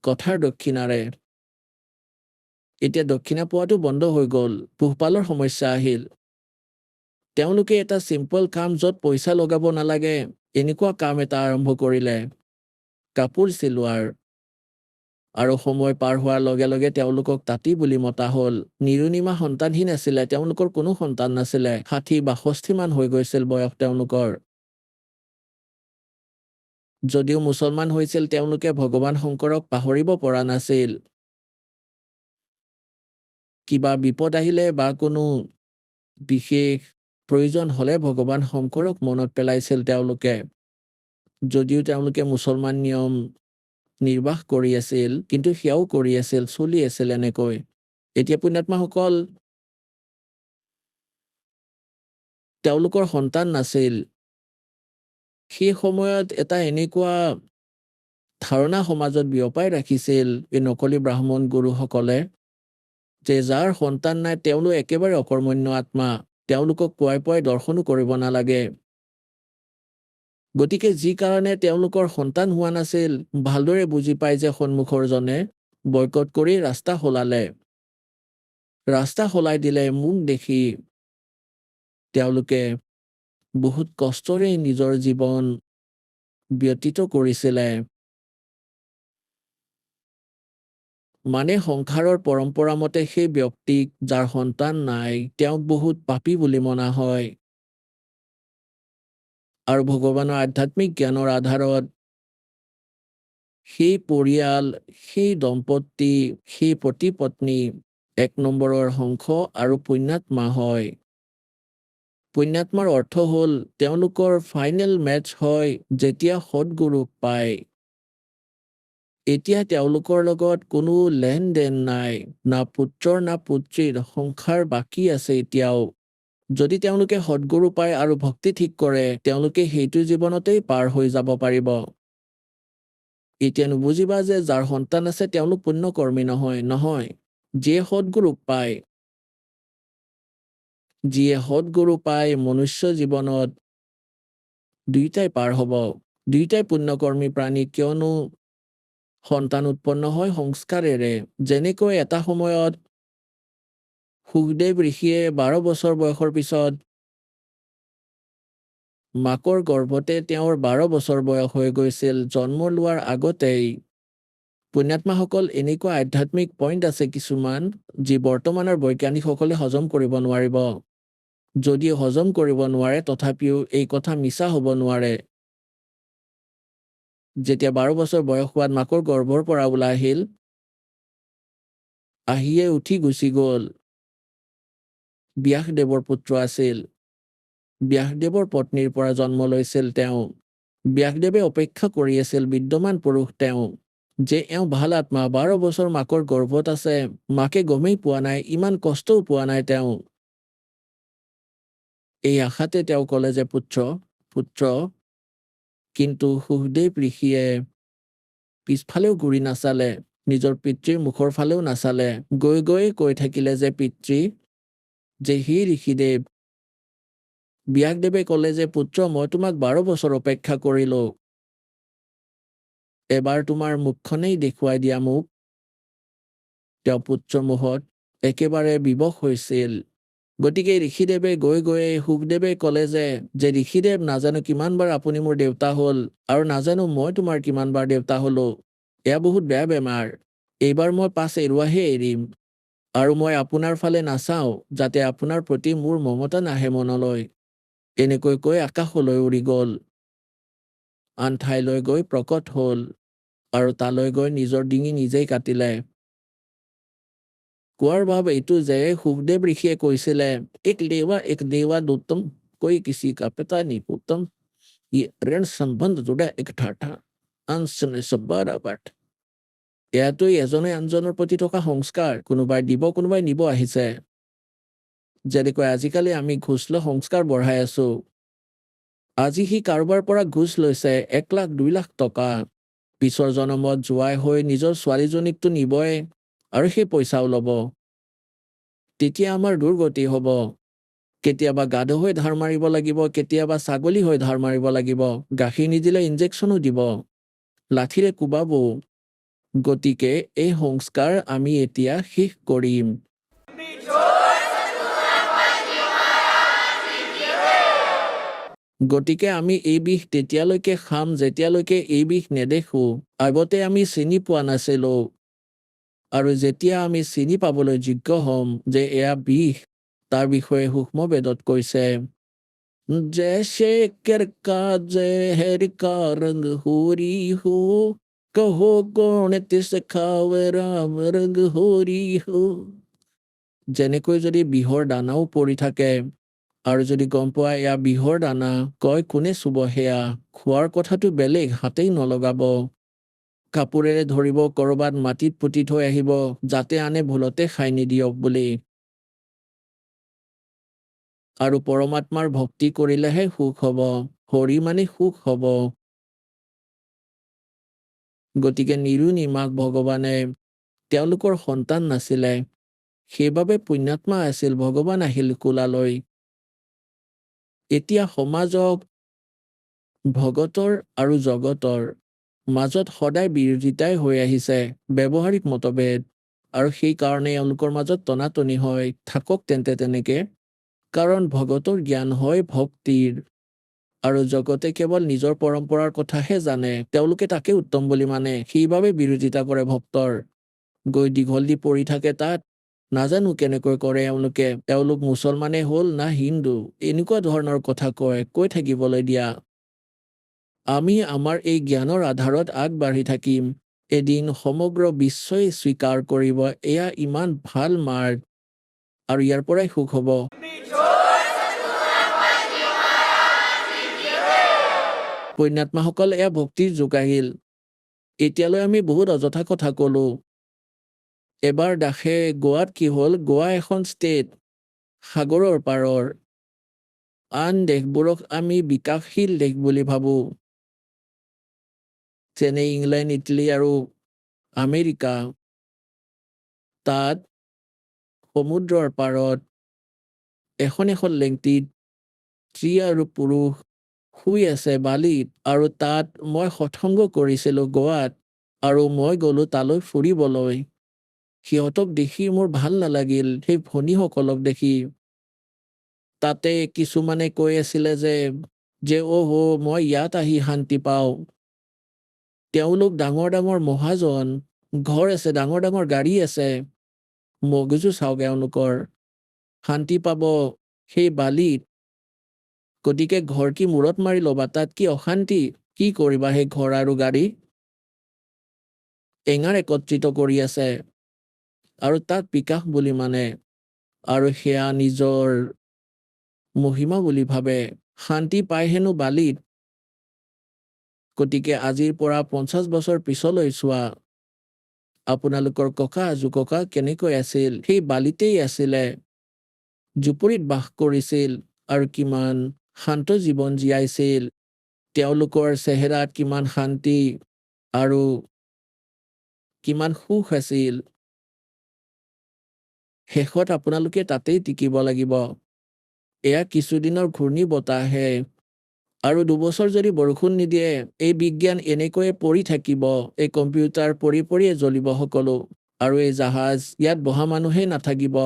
কথাৰ দক্ষিণাৰে। এতিয়া দক্ষিণা পোৱাটো বন্ধ হৈ গ'ল, পোহপালৰ সমস্যা আহিল। তেওঁলোকে এটা চিম্পল কাম য'ত পইচা লগাব নালাগে এনেকুৱা কাম এটা আৰম্ভ কৰিলে, কাপোৰ চিলোৱাৰ। আৰু সময় পাৰ হোৱাৰ লগে লগে তেওঁলোকক তাঁতী বুলি মতা হ'ল। নিৰুনিমা সন্তানহীন আছিলে, তেওঁলোকৰ কোনো সন্তান নাছিলে। 60-62 মান হৈ গৈছিল বয়স তেওঁলোকৰ। যদিও মুছলমান হৈছিল তেওঁলোকে ভগৱান শংকৰক পাহৰিব পৰা নাছিল। কিবা বিপদ আহিলে বা কোনো বিশেষ প্ৰয়োজন হ'লে ভগৱান শংকৰক মনত পেলাইছিল তেওঁলোকে। যদিও তেওঁলোকে মুছলমান নিয়ম নিৰ্বাহ কৰি আছিল, কিন্তু সেয়াও কৰি আছিল, চলি আছিল এনেকৈ। এতিয়া পুণ্যাত্মাসকল, তেওঁলোকৰ সন্তান নাছিল। সেই সময়ত এটা এনেকুৱা ধাৰণা সমাজত বিয়পাই ৰাখিছিল এই নকলি ব্ৰাহ্মণ গুৰুসকলে যে যাৰ সন্তান নাই তেওঁলোক একেবাৰে অকৰ্মণ্য আত্মা, তেওঁলোকক পুৱাই পুৱাই দৰ্শনো কৰিব নালাগে। গতিকে যি কাৰণে তেওঁলোকৰ সন্তান হোৱা নাছিল, ভালদৰে বুজি পাই যে সন্মুখৰ জনে বয়কট কৰি ৰাস্তা সলালে। ৰাস্তা সলাই দিলে মুখ দেখি। তেওঁলোকে বহুত কষ্টৰে নিজৰ জীৱন ব্যতীত কৰিছিলে। মানে সংসাৰৰ পৰম্পৰা মতে সেই ব্যক্তিক যাৰ সন্তান নাই তেওঁক বহুত পাপী বুলি মনা হয়। আৰু ভগৱানৰ আধ্যাত্মিক জ্ঞানৰ আধাৰত সেই পৰিয়াল, সেই দম্পতি, সেই পতি পত্নী 1 নম্বৰৰ হংস আৰু পুণ্যাত্মা হয়। পুণ্যাত্মাৰ অৰ্থ হ'ল তেওঁলোকৰ ফাইনেল মেচ হয় যেতিয়া সৎগুৰুক পায়। এতিয়া তেওঁলোকৰ লগত কোনো লেনদেন নাই, না পুত্ৰৰ না পুত্ৰীৰ, সংসাৰ বাকী আছে এতিয়াও। যদি তেওঁলোকে সৎগুৰু পায় আৰু ভক্তি ঠিক কৰে তেওঁলোকে সেইটো জীৱনতেই পাৰ হৈ যাব পাৰিব। এতিয়া নুবুজিবা যে যাৰ সন্তান আছে তেওঁলোক পুণ্যকৰ্মী নহয়, নহয়। যিয়ে সৎগুৰুক পায়, যিয়ে সৎগুৰু পায় মনুষ্য জীৱনত দুইটাই পাৰ হ'ব। দুইটাই পুণ্যকৰ্মী প্ৰাণী, কিয়নো সন্তান উৎপন্ন হয় সংস্কাৰেৰে। যেনেকৈ এটা সময়ত সুখদেৱ ঋষিয়ে 12 বছৰ বয়সৰ পিছত মাকৰ গৰ্ভতে তেওঁৰ 12 বছৰ বয়স হৈ গৈছিল, জন্ম লোৱাৰ আগতেই। পুণ্যাত্মাসকল, এনেকুৱা আধ্যাত্মিক পইণ্ট আছে কিছুমান যি বৰ্তমানৰ বৈজ্ঞানিকসকলে হজম কৰিব নোৱাৰিব। যদিও হজম কৰিব নোৱাৰে তথাপিও এই কথা মিছা হ'ব নোৱাৰে। যেতিয়া 12 বছৰ বয়স হোৱাত মাকৰ গৰ্ভৰ পৰা ওলাই আহিয়ে উঠি গুচি গ'ল। ব্যাসদেৱৰ পুত্ৰ আছিল। ব্যাসদেৱৰ পত্নীৰ পৰা জন্ম লৈছিল তেওঁ। ব্যাসদেৱে অপেক্ষা কৰি আছিল, বিদ্যমান পুৰুষ তেওঁ, যে এওঁ ভাল আত্মা, 12 বছৰ মাকৰ গৰ্ভত আছে, মাকে গমেই পোৱা নাই, ইমান কষ্টও পোৱা নাই তেওঁ। এই আশাতে তেওঁ ক'লে যে পুত্ৰ, কিন্তু সুখদেৱ ঋষিয়ে পিছফালেও ঘূৰি নাচালে, নিজৰ পিতৃৰ মুখৰ ফালেও নাচালে, গৈ গৈ কৈ থাকিলে যে পিতৃ, যে হি ঋষিদেৱ। ব্যাসদেৱে ক'লে যে পুত্ৰ, মই তোমাক 12 বছৰ অপেক্ষা কৰিলো, এবাৰ তোমাৰ মুখখনেই দেখুৱাই দিয়া মোক। তেওঁ পুত্ৰৰ মুখত একেবাৰে বিবশ হৈছিল। গতিকে ঋষিদেৱে গৈ গৈ সুখদেৱে ক'লে যে ঋষিদেৱ, নাজানো কিমানবাৰ আপুনি মোৰ দেউতা হ'ল, আৰু নাজানো মই তোমাৰ কিমানবাৰ দেউতা হলো। এয়া বহুত বেয়া বেমাৰ, এইবাৰ মই পাছ এৰুৱাহে এৰিম, আৰু মই আপোনাৰ ফালে নাচাওঁ, যাতে আপোনাৰ প্ৰতি মোৰ মমতা নাহে মনলৈ। এনেকৈ কৈ আকাশলৈ উৰি গ'ল, আন ঠাইলৈ গৈ প্ৰকট হ'ল, আৰু তালৈ গৈ নিজৰ ডিঙি নিজেই কাটিলে। কোৱাৰ ভাৱ এইটো যে সুখদেৱ ঋষিয়ে কৈছিলে, এক দেৱা দুত্তম, কৈ কিছি কা পিতা নিপুত্তম, ই ঋণ সম্বন্ধ জোড়া এক ঠাঠা, আনচনে সব্বাৰা পাঠ। এয়াটোই এজনে আনজনৰ প্ৰতি থকা সংস্কাৰ, কোনোবাই দিব কোনোবাই নিব আহিছে। যেনেকৈ আজিকালি আমি ঘোষ লৈ সংস্কাৰ বঢ়াই আছো। আজি সি কাৰোবাৰ পৰা ঘোষ লৈছে 1 লাখ 2 লাখ টকা, পিছৰ জনমত জোৱাই হৈ নিজৰ ছোৱালীজনীকতো নিবই, আৰু সেই পইচাও ল'ব। তেতিয়া আমাৰ দুৰ্গতি হ'ব। কেতিয়াবা গাধ হৈ ধাৰ মাৰিব লাগিব, কেতিয়াবা ছাগলী হৈ ধাৰ মাৰিব লাগিব, গাখীৰ নিদিলে ইনজেকশ্যনো দিব, লাঠিৰে কোবাবও। গতিকে এই সংস্কাৰ আমি এতিয়া শেষ কৰিম। গতিকে আমি এই বিষ তেতিয়ালৈকে খাম যেতিয়ালৈকে এই বিষ নেদেখো। আগতে আমি চিনি পোৱা নাছিলো, আৰু যেতিয়া আমি চিনি পাবলৈ যোগ্য হ'ম যে এয়া বিষ, তাৰ বিষয়ে সূক্ষ্ম বেদত কৈছে, জৈসে কা জহৰ কা ৰংগ হোৰী হো, কহো কোন তিস খাৱে ৰাম ৰংগ হোৰী হো। যেনেকৈ যদি বিহৰ দানাও পৰি থাকে, আৰু যদি গম পোৱা এয়া বিহৰ দানা, কয় কোনে চুব সেয়া, খোৱাৰ কথাটো বেলেগ, হাতেই নলগাব, কাপোৰেৰে ধৰিব, কৰবাত মাটিত পুতি থৈ আহিব, যাতে আনে ভুলতে খাই নিদিয়ক বুলি। আৰু পৰমাত্মাৰ ভক্তি কৰিলেহে সুখ হ'ব, হৰি মানে সুখ হ'ব। গতিকে নিমাক ভগৱানে তেওঁলোকৰ সন্তান নাছিলে, সেইবাবে পুণ্যাত্মা আছিল, ভগৱান আহিল কোলালৈ। এতিয়া সমাজক ভগতৰ আৰু জগতৰ মাজত সদায় বিৰোধিতাই হৈ আহিছে, ব্যৱহাৰিক মতভেদ, আৰু সেইকাৰণে এওঁলোকৰ মাজত টনাটনি হয়। থাকক তেন্তে তেনেকে, কাৰণ ভগতৰ জ্ঞান হয় ভক্তিৰ, আৰু জগতে কেৱল নিজৰ পৰম্পৰাৰ কথাহে জানে, তেওঁলোকে তাকে উত্তম বুলি মানে, সেইবাবে বিৰোধিতা কৰে ভক্তৰ। গৈ দীঘল দি পৰি থাকে তাত, নাজানো কেনেকৈ কৰে এওঁলোকে, তেওঁলোক মুছলমানে হ'ল না হিন্দু, এনেকুৱা ধৰণৰ কথা কৈ থাকিবলৈ দিয়া। আমি আমাৰ এই জ্ঞানৰ আধাৰত আগবাঢ়ি থাকিম, এদিন সমগ্ৰ বিশ্বই স্বীকাৰ কৰিব এয়া ইমান ভাল মাৰ্গ, আৰু ইয়াৰ পৰাই সুখ হ'ব। পুণ্যাত্মাসকল এয়া ভক্তিৰ যুগ আহিল। এতিয়ালৈ আমি বহুত অযথা কথা কলো। এবাৰ দাসে গোৱাত কি হ'ল, গোৱা এখন ষ্টেট, সাগৰৰ পাৰৰ। আন দেশবোৰক আমি বিকাশশীল দেশ বুলি ভাবো, যেনে ইংলেণ্ড, ইটালী আৰু আমেৰিকা। তাত সমুদ্ৰৰ পাৰত এখন লেংটিত স্ত্ৰী আৰু পুৰুষ শুই আছে বালিত, আৰু তাত মই সৎসংগ কৰিছিলো গোৱাত, আৰু মই গলো তালৈ ফুৰিবলৈ। সিহঁতক দেখি মোৰ ভাল নালাগিল, সেই ভনীসকলক দেখি। তাতে কিছুমানে কৈ আছিলে যে মই ইয়াত আহি শান্তি পাওঁ। তেওঁলোক ডাঙৰ ডাঙৰ মহাজন, ঘৰ আছে, ডাঙৰ ডাঙৰ গাড়ী আছে, মগজু চাওক এওঁলোকৰ, শান্তি পাব সেই বালিত। গতিকে ঘৰ কি মূৰত মাৰি ল'বা, তাত কি অশান্তি, কি কৰিবা সেই ঘৰ আৰু গাড়ী। এঙাৰ একত্ৰিত কৰি আছে, আৰু তাত বিকাশ বুলি মানে, আৰু সেয়া নিজৰ মহিমা বুলি ভাবে, শান্তি পায় হেনো বালিত। গতিকে আজিৰ পৰা 50 বছৰ পিছলৈ চোৱা, আপোনালোকৰ ককা আজোককা কেনেকৈ আছিল, সেই বালিতেই আছিলে, জুপুৰিত বাস কৰিছিল, আৰু কিমান শান্ত জীৱন জীয়াইছিল। তেওঁলোকৰ চেহেৰাত কিমান শান্তি আৰু কিমান সুখ আছিল। শেষত আপোনালোকে তাতেই টিকিব লাগিব। এয়া কিছুদিনৰ ঘূৰ্ণী বতাহে, আৰু 2 বছৰ যদি বৰষুণ নিদিয়ে, এই বিজ্ঞান এনেকৈয়ে পৰি থাকিব। এই কম্পিউটাৰ পৰি পৰিয়ে জ্বলিব সকলো, আৰু এই জাহাজ ইয়াত বহা মানুহেই নাথাকিব।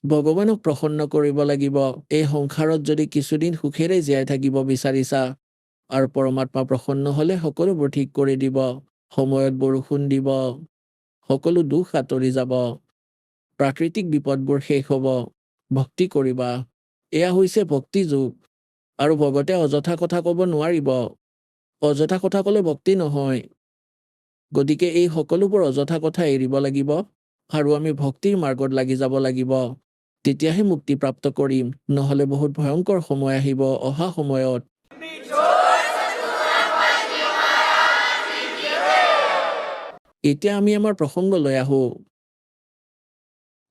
ভগৱানক প্ৰসন্ন কৰিব লাগিব। এই সংসাৰত যদি কিছুদিন সুখেৰে জীয়াই থাকিব বিচাৰিছা, আৰু পৰমাত্মা প্ৰসন্ন হ'লে সকলোবোৰ ঠিক কৰি দিব। সময়ত বৰষুণ দিব, সকলো দুখ আঁতৰি যাব, প্ৰাকৃতিক বিপদবোৰ শেষ হ'ব। ভক্তি কৰিবা। এয়া হৈছে ভক্তি যুগ। আৰু ভগতে অযথা কথা ক'ব নোৱাৰিব। অযথা কথা ক'লে ভক্তি নহয়। গতিকে এই সকলোবোৰ অযথা কথা এৰিব লাগিব, আৰু আমি ভক্তিৰ মাৰ্গত লাগি যাব লাগিব। তেতিয়াহে মুক্তি প্ৰাপ্ত কৰিম। নহ'লে বহুত ভয়ংকৰ সময় আহিব অহা সময়ত। এতিয়া আমি আমাৰ প্ৰসংগলৈ আহোঁ।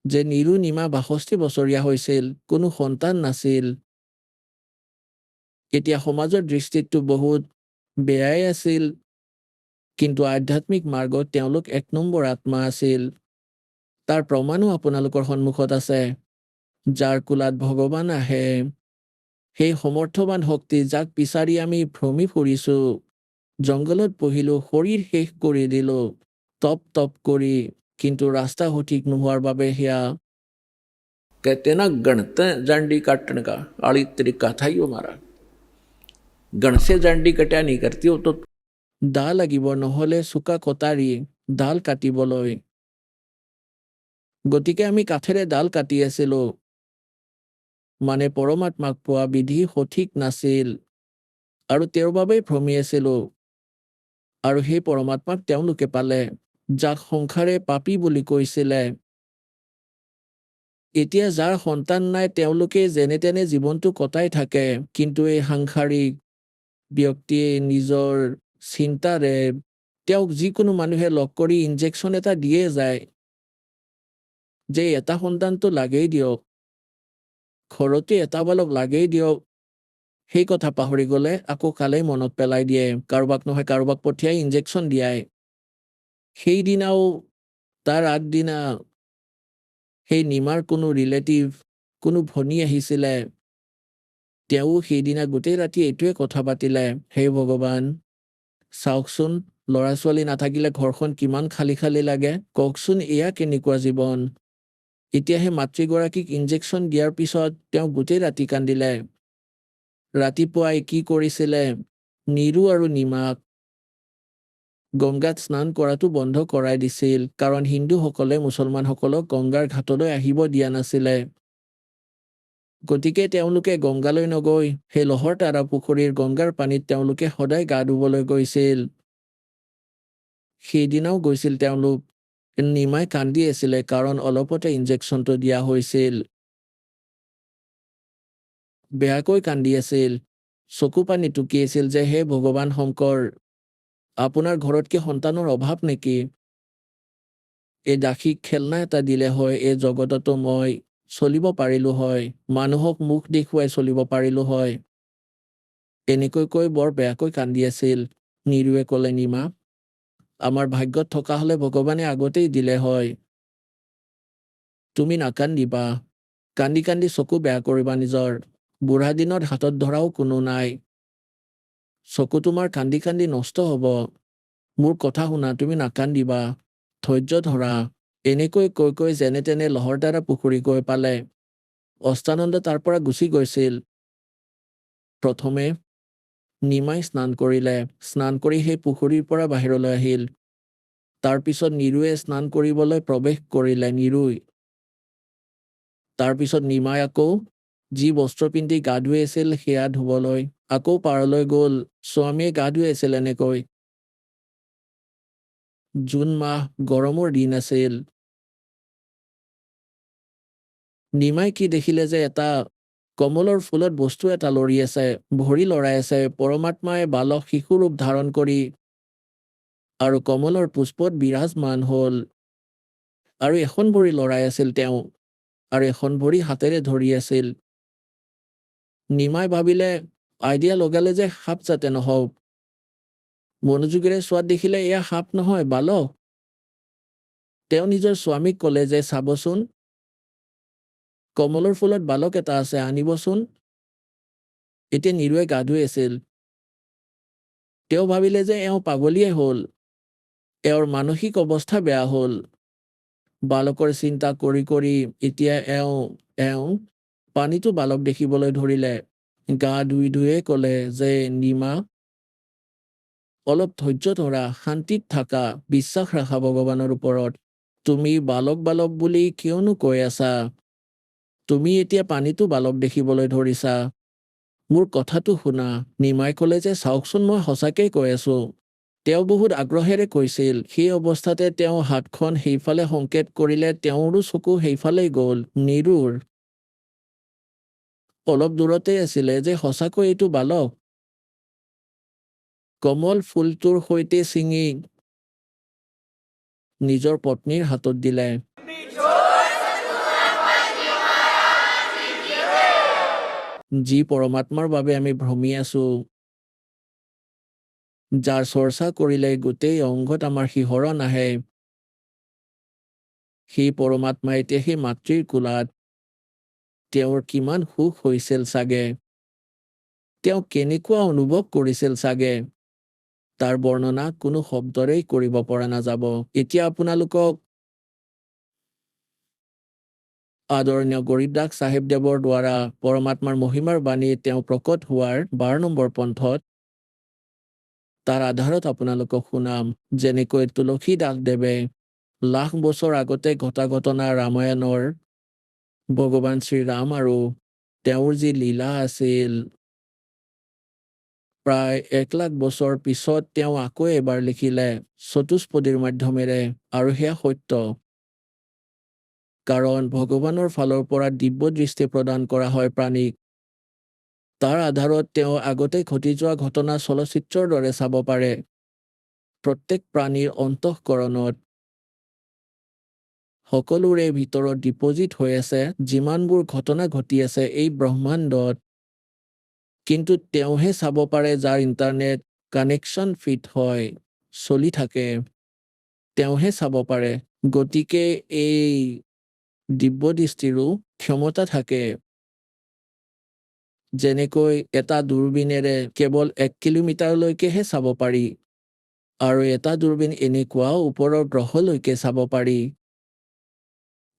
যে নিৰু নিমা ৬২ বছৰীয়া হৈছিল, কোনো সন্তান নাছিল। এতিয়া সমাজৰ দৃষ্টিতটো বহুত বেয়াই আছিল, কিন্তু আধ্যাত্মিক মাৰ্গত তেওঁলোক ১ নম্বৰ আত্মা আছিল। তাৰ প্ৰমাণো আপোনালোকৰ সন্মুখত আছে। যাৰ কোলাত ভগৱান আহে, সেই সমৰ্থবান শক্তি যাক বিচাৰি আমি ভ্ৰমি ফুৰিছো, জংঘলত পঢ়িলো, শৰীৰ শেষ কৰি দিলো তপ কৰি, কিন্তু ৰাস্তা সঠিক নোহোৱাৰ বাবে সেয়া कहते ना गणते जांडी काटने का आड़ी तरीका था ही हमारा। गण से जांडी कटा नहीं करती हो तो দা লাগিব, নহ'লে চোকা কটাৰী ডাল কাটিবলৈ। গতিকে আমি কাঠেৰে ডাল কাটি আছিলো। মানে পৰমাত্মাক পোৱা বিধি সঠিক নাছিল, আৰু তেওঁৰ বাবেই ভ্ৰমি আছিলো। আৰু সেই পৰমাত্মাক তেওঁলোকে পালে, যাক সংসাৰে পাপী বুলি কৈছিলে। এতিয়া যাৰ সন্তান নাই, তেওঁলোকে যেনে তেনে জীৱনটো কটাই থাকে, কিন্তু এই সাংসাৰিক ব্যক্তিয়ে নিজৰ চিন্তাৰে তেওঁক যিকোনো মানুহে লগ কৰি ইনজেকশ্যন এটা দিয়ে যায়, যে এটা সন্তানটো লাগেই দিয়ক, ঘৰতে এটা বালক লাগেই দিয়ক। সেই কথা পাহৰি গ'লে আকৌ কালেই মনত পেলাই দিয়ে, কাৰোবাক নহয় কাৰোবাক পঠিয়াই ইনজেকশ্যন দিয়ায়। সেইদিনাও তাৰ আগদিনা সেই নিমাৰ কোনো ৰিলেটিভ, কোনো ভনী আহিছিলে। তেওঁ সেইদিনা গোটেই ৰাতি এইটোৱে কথা পাতিলে, হে ভগৱান, চাওকচোন ল'ৰা ছোৱালী নাথাকিলে ঘৰখন কিমান খালী খালী লাগে। কওকচোন এয়া কেনেকুৱা জীৱন। এতিয়া সেই মাতৃগৰাকীক ইনজেকশ্যন দিয়াৰ পিছত তেওঁ গোটেই ৰাতি কান্দিলে। ৰাতিপুৱাই কি কৰিছিলে, নিৰু আৰু নিমাক গংগাত স্নান কৰাটো বন্ধ কৰাই দিছিল, কাৰণ হিন্দুসকলে মুছলমানসকলক গংগাৰ ঘাটলৈ আহিব দিয়া নাছিলে। গতিকে তেওঁলোকে গংগালৈ নগৈ সেই লহৰতাৰা পুখুৰীৰ গংগাৰ পানীত তেওঁলোকে সদায় গা ধুবলৈ গৈছিল। সেইদিনাও গৈছিল তেওঁলোক। নিমাই কান্দি আছিলে, কাৰণ অলপতে ইনজেকশ্যনটো দিয়া হৈছিল। বেয়াকৈ কান্দি আছিল, চকু পানী টুকি আছিল যে হে ভগৱান শংকৰ, আপোনাৰ ঘৰত কি সন্তানৰ অভাৱ নেকি? এই দাসীক খেলনা এটা দিলে হয়, এই জগততো মই চলিব পাৰিলো হয়, মানুহক মুখ দেখুৱাই চলিব পাৰিলো হয়। এনেকৈ কৈ বৰ বেয়াকৈ কান্দি আছিল। নিৰুৱে ক'লে, নিমা, আমাৰ ভাগ্যত থকা হ'লে ভগৱানে আগতেই দিলে হয়। তুমি নাকান্দিবা, কান্দি কান্দি চকু বেয়া কৰিবা নিজৰ। বুঢ়া দিনত হাতত ধৰাও কোনো নাই। চকু তোমাৰ কান্দি কান্দি নষ্ট হ'ব। মোৰ কথা শুনা, তুমি নাকান্দিবা, ধৈৰ্য ধৰা। এনেকৈ কৈ কৈ যেনে তেনে লহৰদাৰা পুখুৰী গৈ পালে। অষ্টানন্দ তাৰ পৰা গুচি গৈছিল। প্ৰথমে নিমাই স্নান কৰিলে, স্নান কৰি সেই পুখুৰীৰ পৰা বাহিৰলৈ আহিল। তাৰপিছত নিৰুৱে স্নান কৰিবলৈ প্ৰৱেশ কৰিলে, নিৰুই। তাৰপিছত নিমাই আকৌ যি বস্ত্ৰ পিন্ধি গা ধুই আছিল সেয়া ধুবলৈ আকৌ পাৰলৈ গ'ল। স্বামীয়ে গা ধুই আছিল এনেকৈ। জুন মাহ, গৰমৰ দিন আছিল। নিমাই কি দেখিলে যে এটা কমলৰ ফুলত বস্তু এটা লৰি আছে, ভৰি লৰাই আছে। পৰমাত্মাই বালক শিশু ৰূপ ধাৰণ কৰি আৰু কমলৰ পুষ্পত বিৰাজমান হ'ল, আৰু এখন ভৰি লৰাই আছিল তেওঁ, আৰু এখন ভৰি হাতেৰে ধৰি আছিল। নিমাই ভাবিলে আইডিয়া লগালে যে সাপ যাতে নহওক। মনোযোগেৰে চোৱাত দেখিলে এয়া সাপ নহয়, বালক। তেওঁ নিজৰ স্বামীক ক'লে যে চাবচোন, কমলৰ ফুলত বালক এটা আছে, আনিবচোন। এতিয়া নীৰুৱে গা ধুই আছিল। তেওঁ ভাবিলে যে এওঁ পাগলীয়ে হ'ল, এওঁৰ মানসিক অৱস্থা বেয়া হ'ল। বালকৰ চিন্তা কৰি কৰি এতিয়া এওঁ পানীটো বালক দেখিবলৈ ধৰিলে। গা ধুই ধুয়ে ক'লে যে নিমা, অলপ ধৈৰ্য ধৰা, শান্তিত থাকা, বিশ্বাস ৰাখা ভগৱানৰ ওপৰত। তুমি বালক বালক বুলি কিয়নো কৈ আছা? তুমি এতিয়া পানীটো বালক দেখিবলৈ ধৰিছা। মোৰ কথাটো শুনা। নিমাই ক'লে যে চাওকচোন, মই সঁচাকেই কৈ আছো। তেওঁ বহুত আগ্ৰহেৰে কৈছিল। সেই অৱস্থাতে তেওঁ হাতখন সেইফালে সংকেত কৰিলে, তেওঁৰো চকু সেইফালেই গ'ল। নীৰুৰ অলপ দূৰতেই আছিলে যে সঁচাকৈ এইটো বালক। কমল ফুলটোৰ সৈতে ছিঙি নিজৰ পত্নীৰ হাতত দিলে। যি পৰমাত্মাৰ বাবে আমি ভ্ৰমি আছো, যাৰ চৰ্চা কৰিলে গোটেই অংগত আমাৰ শিহৰণ আহে, সেই পৰমাত্মা এতিয়া সেই মাতৃৰ কোলাত। তেওঁৰ কিমান সুখ হৈছিল চাগে, তেওঁ কেনেকুৱা অনুভৱ কৰিছিল চাগে, তাৰ বৰ্ণনা কোনো শব্দৰেই কৰিব পৰা নাযাব। এতিয়া আপোনালোকক আদৰণীয় গৰীবদাস চাহেবদেৱৰ দ্বাৰা পৰমাত্মাৰ মহিমাৰ বাণী তেওঁ প্ৰকট হোৱাৰ 12 নম্বৰ পন্থত তাৰ আধাৰত আপোনালোকক শুনাম। যেনেকৈ তুলসীদাসদেৱে লাখ বছৰ আগতে ঘটা ঘটনা ৰামায়ণৰ ভগৱান শ্ৰীৰাম আৰু তেওঁৰ যি লীলা আছিল, প্ৰায় 1,00,000 বছৰ পিছত তেওঁ আকৌ এবাৰ লিখিলে চতুষ্পদীৰ মাধ্যমেৰে, আৰু সেয়া সত্য। কাৰণ ভগৱানৰ ফালৰ পৰা দিব্য দৃষ্টি প্ৰদান কৰা হয় প্ৰাণীক। তাৰ আধাৰত তেওঁ আগতে ঘটি যোৱা ঘটনা চলচ্চিত্ৰৰ দৰে চাব পাৰে। প্ৰত্যেক প্ৰাণীৰ অন্তঃকৰণত সকলোৰে ভিতৰত ডিপজিট হৈ আছে যিমানবোৰ ঘটনা ঘটি আছে এই ব্ৰহ্মাণ্ডত। কিন্তু তেওঁহে চাব পাৰে যাৰ ইণ্টাৰনেট কানেকশ্যন ফিট হয়, চলি থাকে। তেওঁহে চাব পাৰে। গতিকে এই দিব্য দৃষ্টিৰো ক্ষমতা থাকে। যেনেকৈ এটা দূৰবীনেৰে কেৱল 1 কিলোমিটাৰলৈকেহে চাব পাৰি, আৰু এটা দূৰবীন এনেকুৱাও ওপৰৰ গ্ৰহলৈকে চাব পাৰি।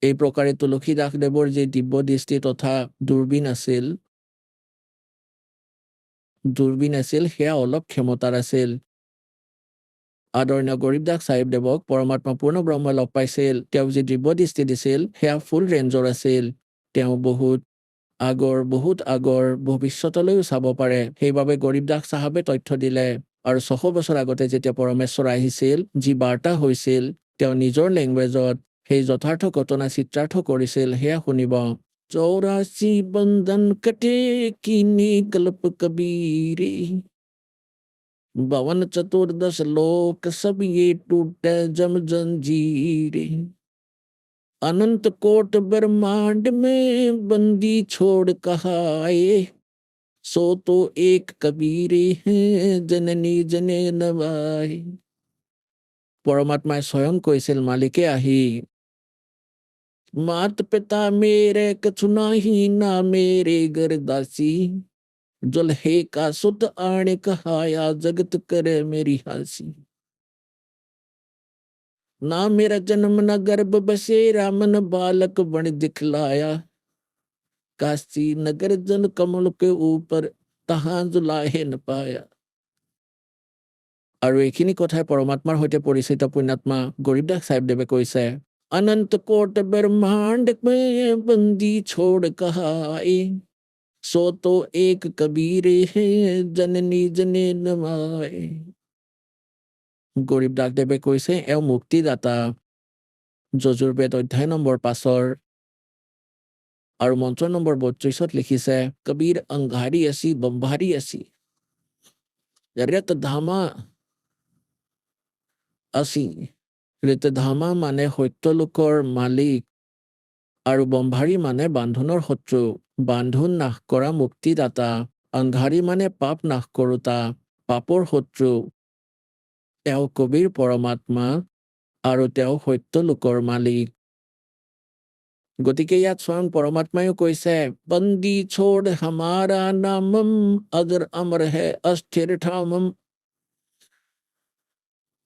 এই প্ৰকাৰে তুলসীদাসদেৱৰ যি দিব্য দৃষ্টি তথা দূৰবীন আছিল, সেয়া অলপ ক্ষমতাৰ আছিল। আদৰণীয় গৰীবদাস চাহেবদেৱক পৰমাত্মা পূৰ্ণ ব্ৰহ্মই লগ পাইছিল। তেওঁক যি দিব্য দৃষ্টি দিছিল সেয়া ফুল ৰেঞ্জৰ আছিল। তেওঁ বহুত আগৰ ভৱিষ্যতলৈও চাব পাৰে। সেইবাবে গৰীবদাস চাহাবে তথ্য দিলে। আৰু 600 বছৰ আগতে যেতিয়া পৰমেশ্বৰ আহিছিল, যি বাৰ্তা হৈছিল, তেওঁ নিজৰ লেংগুৱেজত সেই যথাৰ্থ ঘটনা চিত্ৰাৰ্থ কৰিছিল। সেয়া শুনিব। 84 बंधन कटे कीने कल्प कबीरे, 52 चतुर्दश लोक सब ये टूटे जम जंजीरे, अनंत कोट ब्रह्मांड में बंदी छोड़ कहाए, सो तो एक कबीरे हैं जननी जने नवाए। পৰমাত্মাই স্বয়ং কৈছিল, মালিকে আহি, मात पिता मेरे कछु नाही, ना मेरे घर दासी, जुल्हे का सुत आने कहाया, जगत करे मेरी हासी। ना मेरा जन्म न गर्भ बसेरा, मन बालक बन दिखलाया, काशी नगर जन कमल के ऊपर तहां जुलाहे न पाया। আৰু এইখিনি কথাই পৰমাত্মাৰ সৈতে পৰিচিত পুণ্যাত্মা গৰীবদাস চাহেবদেৱে কৈছে। अनंत कोट ब्रह्मांड में बंदी छोड़ कहाए, सो तो एक कबीरे हैं जननी जने नवाए। গৰীবদাসদেৱে কৈছে এওঁ মুক্তিদাতা। যজুৰ্বেদ অধ্যায় নম্বৰ 5 আৰু মন্ত্ৰ নম্বৰ 32 লিখিছে, কবীৰ অংঘাৰী আছি বম্ভাৰী আছি, ৰেত ধামা আছি। ঋতধামা মানে সত্যলোকৰ মালিক, আৰু বম্ভাৰী মানে বান্ধোনৰ শত্ৰু। বান্ধোন নাশ কৰা মুক্তিদাতা। আন্ধাৰী মানে পাপ নাশ কৰোতা, পাপৰ শত্ৰু। তেওঁ কবিৰ পৰমাত্মা আৰু তেওঁ সত্য লোকৰ মালিক। গতিকে ইয়াত স্বয়ং পৰমাত্মায়ো কৈছে, বন্দী ছোড় হামাৰা নামম অজৰ অমৰ হে অস্থিৰ ঠামম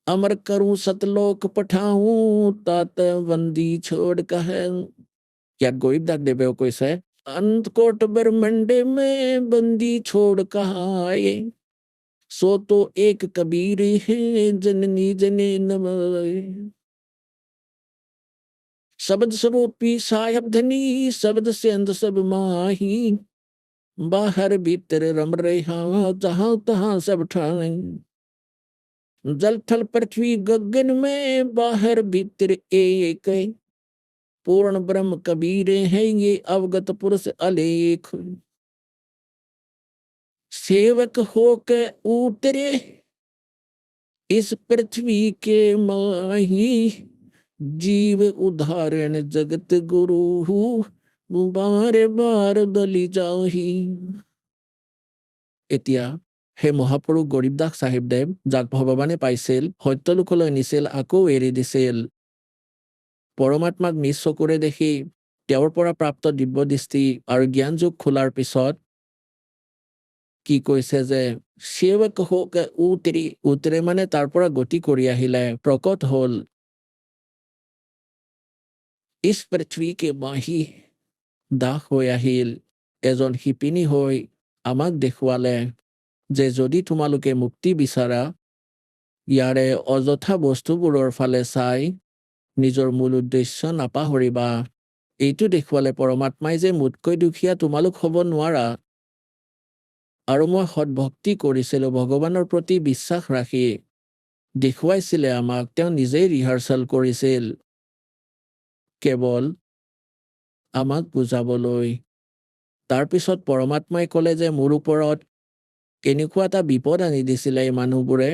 अमर करूं सतलोक पठाऊं तात बंदी छोड़ कहे। ইয়াত গৰীবদাস দেৱেও কৈছে, অন্তকোট ব্ৰহ্মণ্ডে में बंदी छोड़ कहाए सो तो एक कबीर है जननी जने नमाए। शब्द स्वरूपी साहेब धनी शब्द से अंध सब माही बाहर भीतर रम रहा जहां तहां सब ठाए। जल थल पृथ्वी गगन में बाहर भीतर एक है पूर्ण ब्रह्म कबीर है ये अवगत पुरुष अलेख। सेवक होके उतरे इस पृथ्वी के माही जीव उदाहरण जगत गुरु बार बार बलि जाही। এতিয়া হে মহাপুৰুষ গৰীবদাস চাহিবদেৱ, যাক ভগৱানে পাইছিল, সত্যলোকলৈ নিছিল, আকৌ এৰি দিছিল। পৰমাত্মাক নিজ চকুৰে দেখি তেওঁৰ পৰা প্ৰাপ্ত দিব্য দৃষ্টি আৰু জ্ঞান যোগ খোলাৰ পিছত কি কৈছে যে সেৱক হোক উতৰি, উতৰে মানে তাৰ পৰা গতি কৰি আহিলে, প্ৰকট হল। ইছ পৃথ্বীকে মাহি, দাস হৈ আহিল, এজন শিপিনী হৈ আমাক দেখুৱালে যে যদি তোমালোকে মুক্তি বিচাৰা, ইয়াৰে অযথা বস্তুবোৰৰ ফালে চাই নিজৰ মূল উদ্দেশ্য নাপাহৰিবা। এইটো দেখুৱালে পৰমাত্মাই যে মোতকৈ দুখীয়া তোমালোক হ'ব নোৱাৰা। আৰু মই সৎভক্তি কৰিছিলোঁ, ভগৱানৰ প্ৰতি বিশ্বাস ৰাখি দেখুৱাইছিলে আমাক, তেওঁ নিজেই ৰিহাৰ্চেল কৰিছিল কেৱল আমাক বুজাবলৈ। তাৰপিছত পৰমাত্মাই ক'লে যে মোৰ ওপৰত কেনেকুৱা এটা বিপদ আনি দিছিলে এই মানুহবোৰে,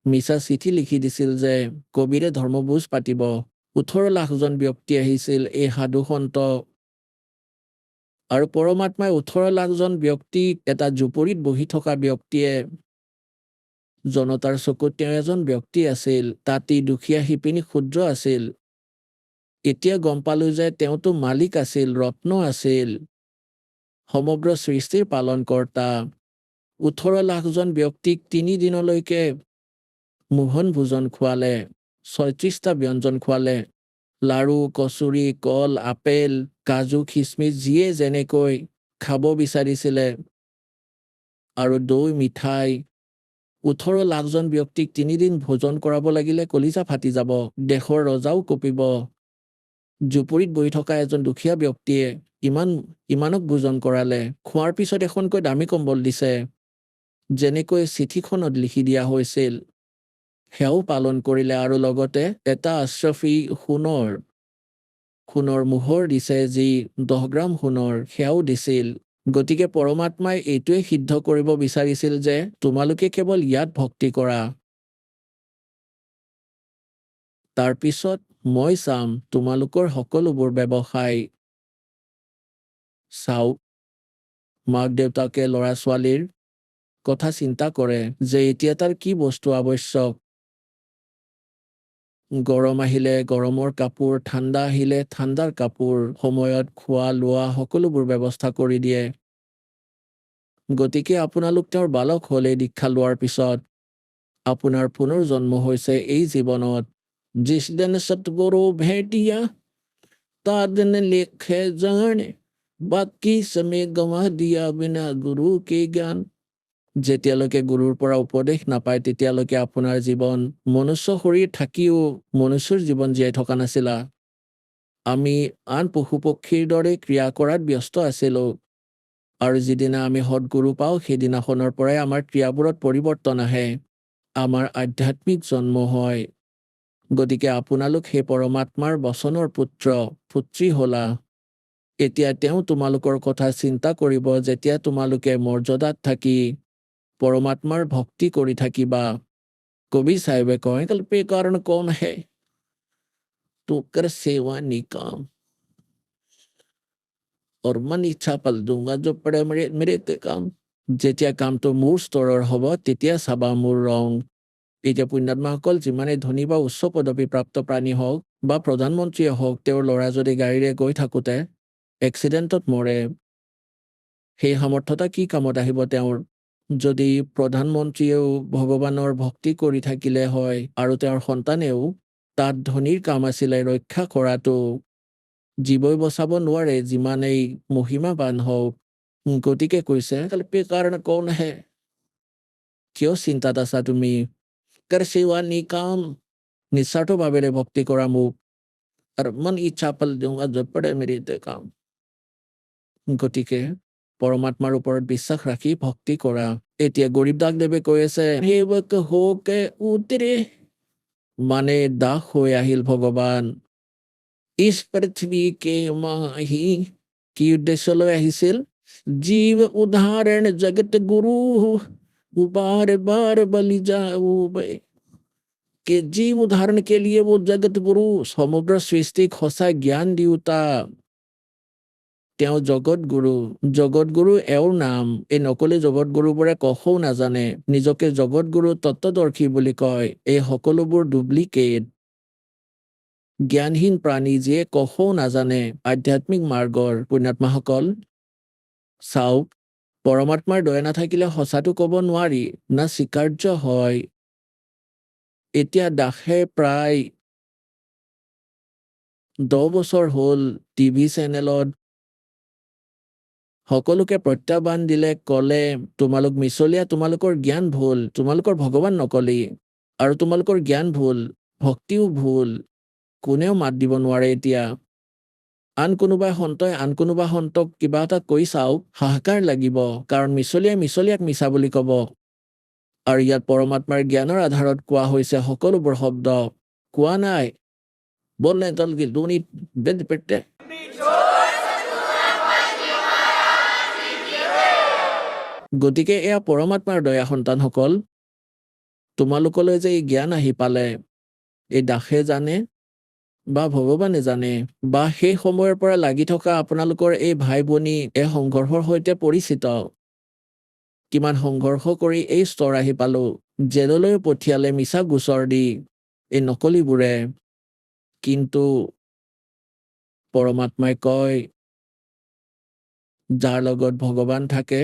মিছা চিঠি লিখি দিছিল যে কবিৰে ধৰ্মভোজ পাতিব। 18 লাখজন ব্যক্তি আহিছিল এই সাধু সন্ত, আৰু পৰমাত্মাই 18 লাখজন ব্যক্তিক এটা জুপুৰিত বহি থকা ব্যক্তিয়ে, জনতাৰ চকুত তেওঁ এজন ব্যক্তি আছিল, তাতি দুখীয়া শিপিনী ক্ষুদ্ৰ আছিল। এতিয়া গম পালো যে তেওঁতো মালিক আছিল, ৰত্ন আছিল, সমগ্ৰ সৃষ্টিৰ পালনকৰ্তা। 18 লাখজন ব্যক্তিক 3 দিনলৈকে মোহন ভোজন খোৱালে, 36টা ব্যঞ্জন খোৱালে, লাড়ু, কচুৰি, কল, আপেল, কাজু, খিচমিচ যিয়ে যেনেকৈ খাব বিচাৰিছিলে, আৰু দৈ, মিঠাই। 18 লাখজন ব্যক্তিক 3 দিন ভোজন কৰাব লাগিলে কলিজা ফাটি যাব, দেশৰ ৰজাও কঁপিব। জুপুৰিত বহি থকা এজন দুখীয়া ব্যক্তিয়ে ইমানক ভোজন কৰালে, খোৱাৰ পিছত এখনকৈ দামী কম্বল দিছে, যেনেকৈ চিঠিখনত লিখি দিয়া হৈছিল, সেয়াও পালন কৰিলে। আৰু লগতে এটা আশ্ৰফী সোণৰ মোহৰ দিছে, যি 10 গ্ৰাম সোণৰ, সেয়াও দিছিল। গতিকে পৰমাত্মাই এইটোৱে সিদ্ধ কৰিব বিচাৰিছিল যে তোমালোকে কেৱল ইয়াত ভক্তি কৰা, তাৰপিছত মই চাম তোমালোকৰ সকলোবোৰ ব্যৱসায়। চাওক, মাক দেউতাকে ল'ৰা ছোৱালীৰ কথা চিন্তা কৰে যে এতিয়া তাৰ কি বস্তু আৱশ্যক। গৰম আহিলে গৰমৰ কাপোৰ, ঠাণ্ডা আহিলে ঠাণ্ডাৰ কাপোৰ, সময়ত খোৱা লোৱা সকলোবোৰ ব্যৱস্থা কৰি দিয়ে। গতিকে আপোনালোক তেওঁৰ বালক হ'ল। এই দীক্ষা লোৱাৰ পিছত আপোনাৰ পুনৰ জন্ম হৈছে এই জীৱনত। जिस दिन सतगुरु भेटिया ता दिन लेखे जाने बाकी समय गवा दिया बिना गुरु के ज्ञान। যেতিয়ালৈকে গুৰুৰ পৰা উপদেশ নাপায় তেতিয়ালৈকে আপোনাৰ জীৱন, মনুষ্য শৰীৰ থাকিও মনুষ্যৰ জীৱন জীয়াই থকা নাছিলা। আমি আন পশু পক্ষীৰ দৰে ক্ৰিয়া কৰাত ব্যস্ত আছিলো, আৰু যিদিনা আমি সৎগুৰু পাওঁ সেইদিনাখনৰ পৰাই আমাৰ ক্ৰিয়াবোৰত পৰিৱৰ্তন আহে, আমাৰ আধ্যাত্মিক জন্ম হয়। গতিকে আপোনালোক সেই পৰমাত্মাৰ বচনৰ পুত্ৰ পুত্ৰী হলা। এতিয়া তেওঁ তোমালোকৰ কথা চিন্তা কৰিব যেতিয়া তোমালোকে মৰ্যাদাত থাকি পৰমাত্মাৰ ভক্তি কৰি থাকিবা। কবি চাহেবে কয়, কল্পে কাৰণ কৌন হে তু कर सेवा निकाम और मन इच्छा पल दूंगा जो पड़े मेरे ते काम। যেতিয়া কামটো মোৰ স্তৰৰ হ'ব তেতিয়া চাবা মোৰ ৰং। এতিয়া পুণ্যাত্মাসকল যিমানেই ধনী বা উচ্চ পদবী প্ৰাপ্ত প্ৰাণী হওক বা প্ৰধানমন্ত্ৰীয়ে হওক, তেওঁৰ ল'ৰা যদি গাড়ীৰে গৈ থাকোঁতে এক্সিডেণ্টত মৰে, সেই সামৰ্থ্যতা কি কামত আহিব তেওঁৰ? যদি প্ৰধানমন্ত্ৰীয়েও ভগৱানৰ ভক্তি কৰি থাকিলে হয় আৰু তেওঁৰ সন্তানেও, তাত ধনীৰ কাম আছিলে ৰক্ষা কৰাটো। জীৱই বচাব নোৱাৰে যিমানেই মহিমাবান হওক। গতিকে কৈছে কল্পে কাৰণ কৌন হে, কিয় চিন্তাত আছা তুমি? কৰ সেৱা নিকাম, নিস্বাৰ্থভাৱেৰে ভক্তি কৰা মোক, আৰু মন ইচ্ছা ফল দিওঁ জব পৰে মেৰি কাম। গতিকে পৰমাত্মাৰ ওপৰত বিশ্বাস ৰাখি ভক্তি কৰা। এতিয়া গৰীব দাসদেৱে কৈ আছে সেৱক হোকে উতৰে, মানে দাস হৈ আহিল ভগৱান ইছ পৃথিৱী কে মাহি। কি উদ্দেশ্য লৈ আহিছিল? জীৱ উদাহৰণ জগত গুৰু, बार बार बलि जाओ बे। कि जीव उदाहरण के लिए वो जगत गुरु, সমগ্ৰ সৃষ্টিক সঁচা জ্ঞান দিওঁতা তেওঁ জগত গুৰু। জগত গুৰু এওঁৰ নাম। এই নকলি জগত গুৰুবোৰে কখও নাজানে, নিজকে জগত গুৰু তত্ত্বদৰ্শী বুলি কয়। এই সকলোবোৰ ডুপ্লিকেট, জ্ঞানহীন প্ৰাণী যিয়ে কখও নাজানে আধ্যাত্মিক মাৰ্গৰ। পুণ্যাত্মাসকল চাওক, পৰমাত্মাৰ দয়া নাথাকিলে সঁচাটো ক'ব নোৱাৰি, না স্বীকাৰ্য হয়। এতিয়া দাসে প্ৰায় 10 বছৰ হ'ল টিভি চেনেলত সকলোকে প্ৰত্যাহ্বান দিলে, ক'লে তোমালোক মিছলীয়া, তোমালোকৰ জ্ঞান ভুল, তোমালোকৰ ভগৱান নকলি, আৰু তোমালোকৰ জ্ঞান ভুল, ভক্তিও ভুল। কোনেও মাত দিব নোৱাৰে এতিয়া। আন কোনোবা সন্তক কিবা এটা কৈ চাওক, হাহাকাৰ লাগিব, কাৰণ মিছলীয়াই মিছলীয়াক মিছা বুলি ক'ব। আৰু ইয়াত পৰমাত্মাৰ জ্ঞানৰ আধাৰত কোৱা হৈছে সকলোবোৰ শব্দ। কোৱা নাই বলনে দল কি দুনিত বেদ পেটে। গতিকে এয়া পৰমাত্মাৰ দয়া সন্তানসকল, তোমালোকলৈ যে এই জ্ঞান আহি পালে, এই দাসে জানে বা ভগৱানে জানে, বা সেই সময়ৰ পৰা লাগি থকা আপোনালোকৰ এই ভাই ভনী এই সংঘৰ্ষৰ সৈতে পৰিচিত। কিমান সংঘৰ্ষ কৰি এই স্তৰ আহি পালো। জেললৈ পঠিয়ালে মিছা গোচৰ দি এই নকলিবোৰে। কিন্তু পৰমাত্মাই কয়, যাৰ লগত ভগৱান থাকে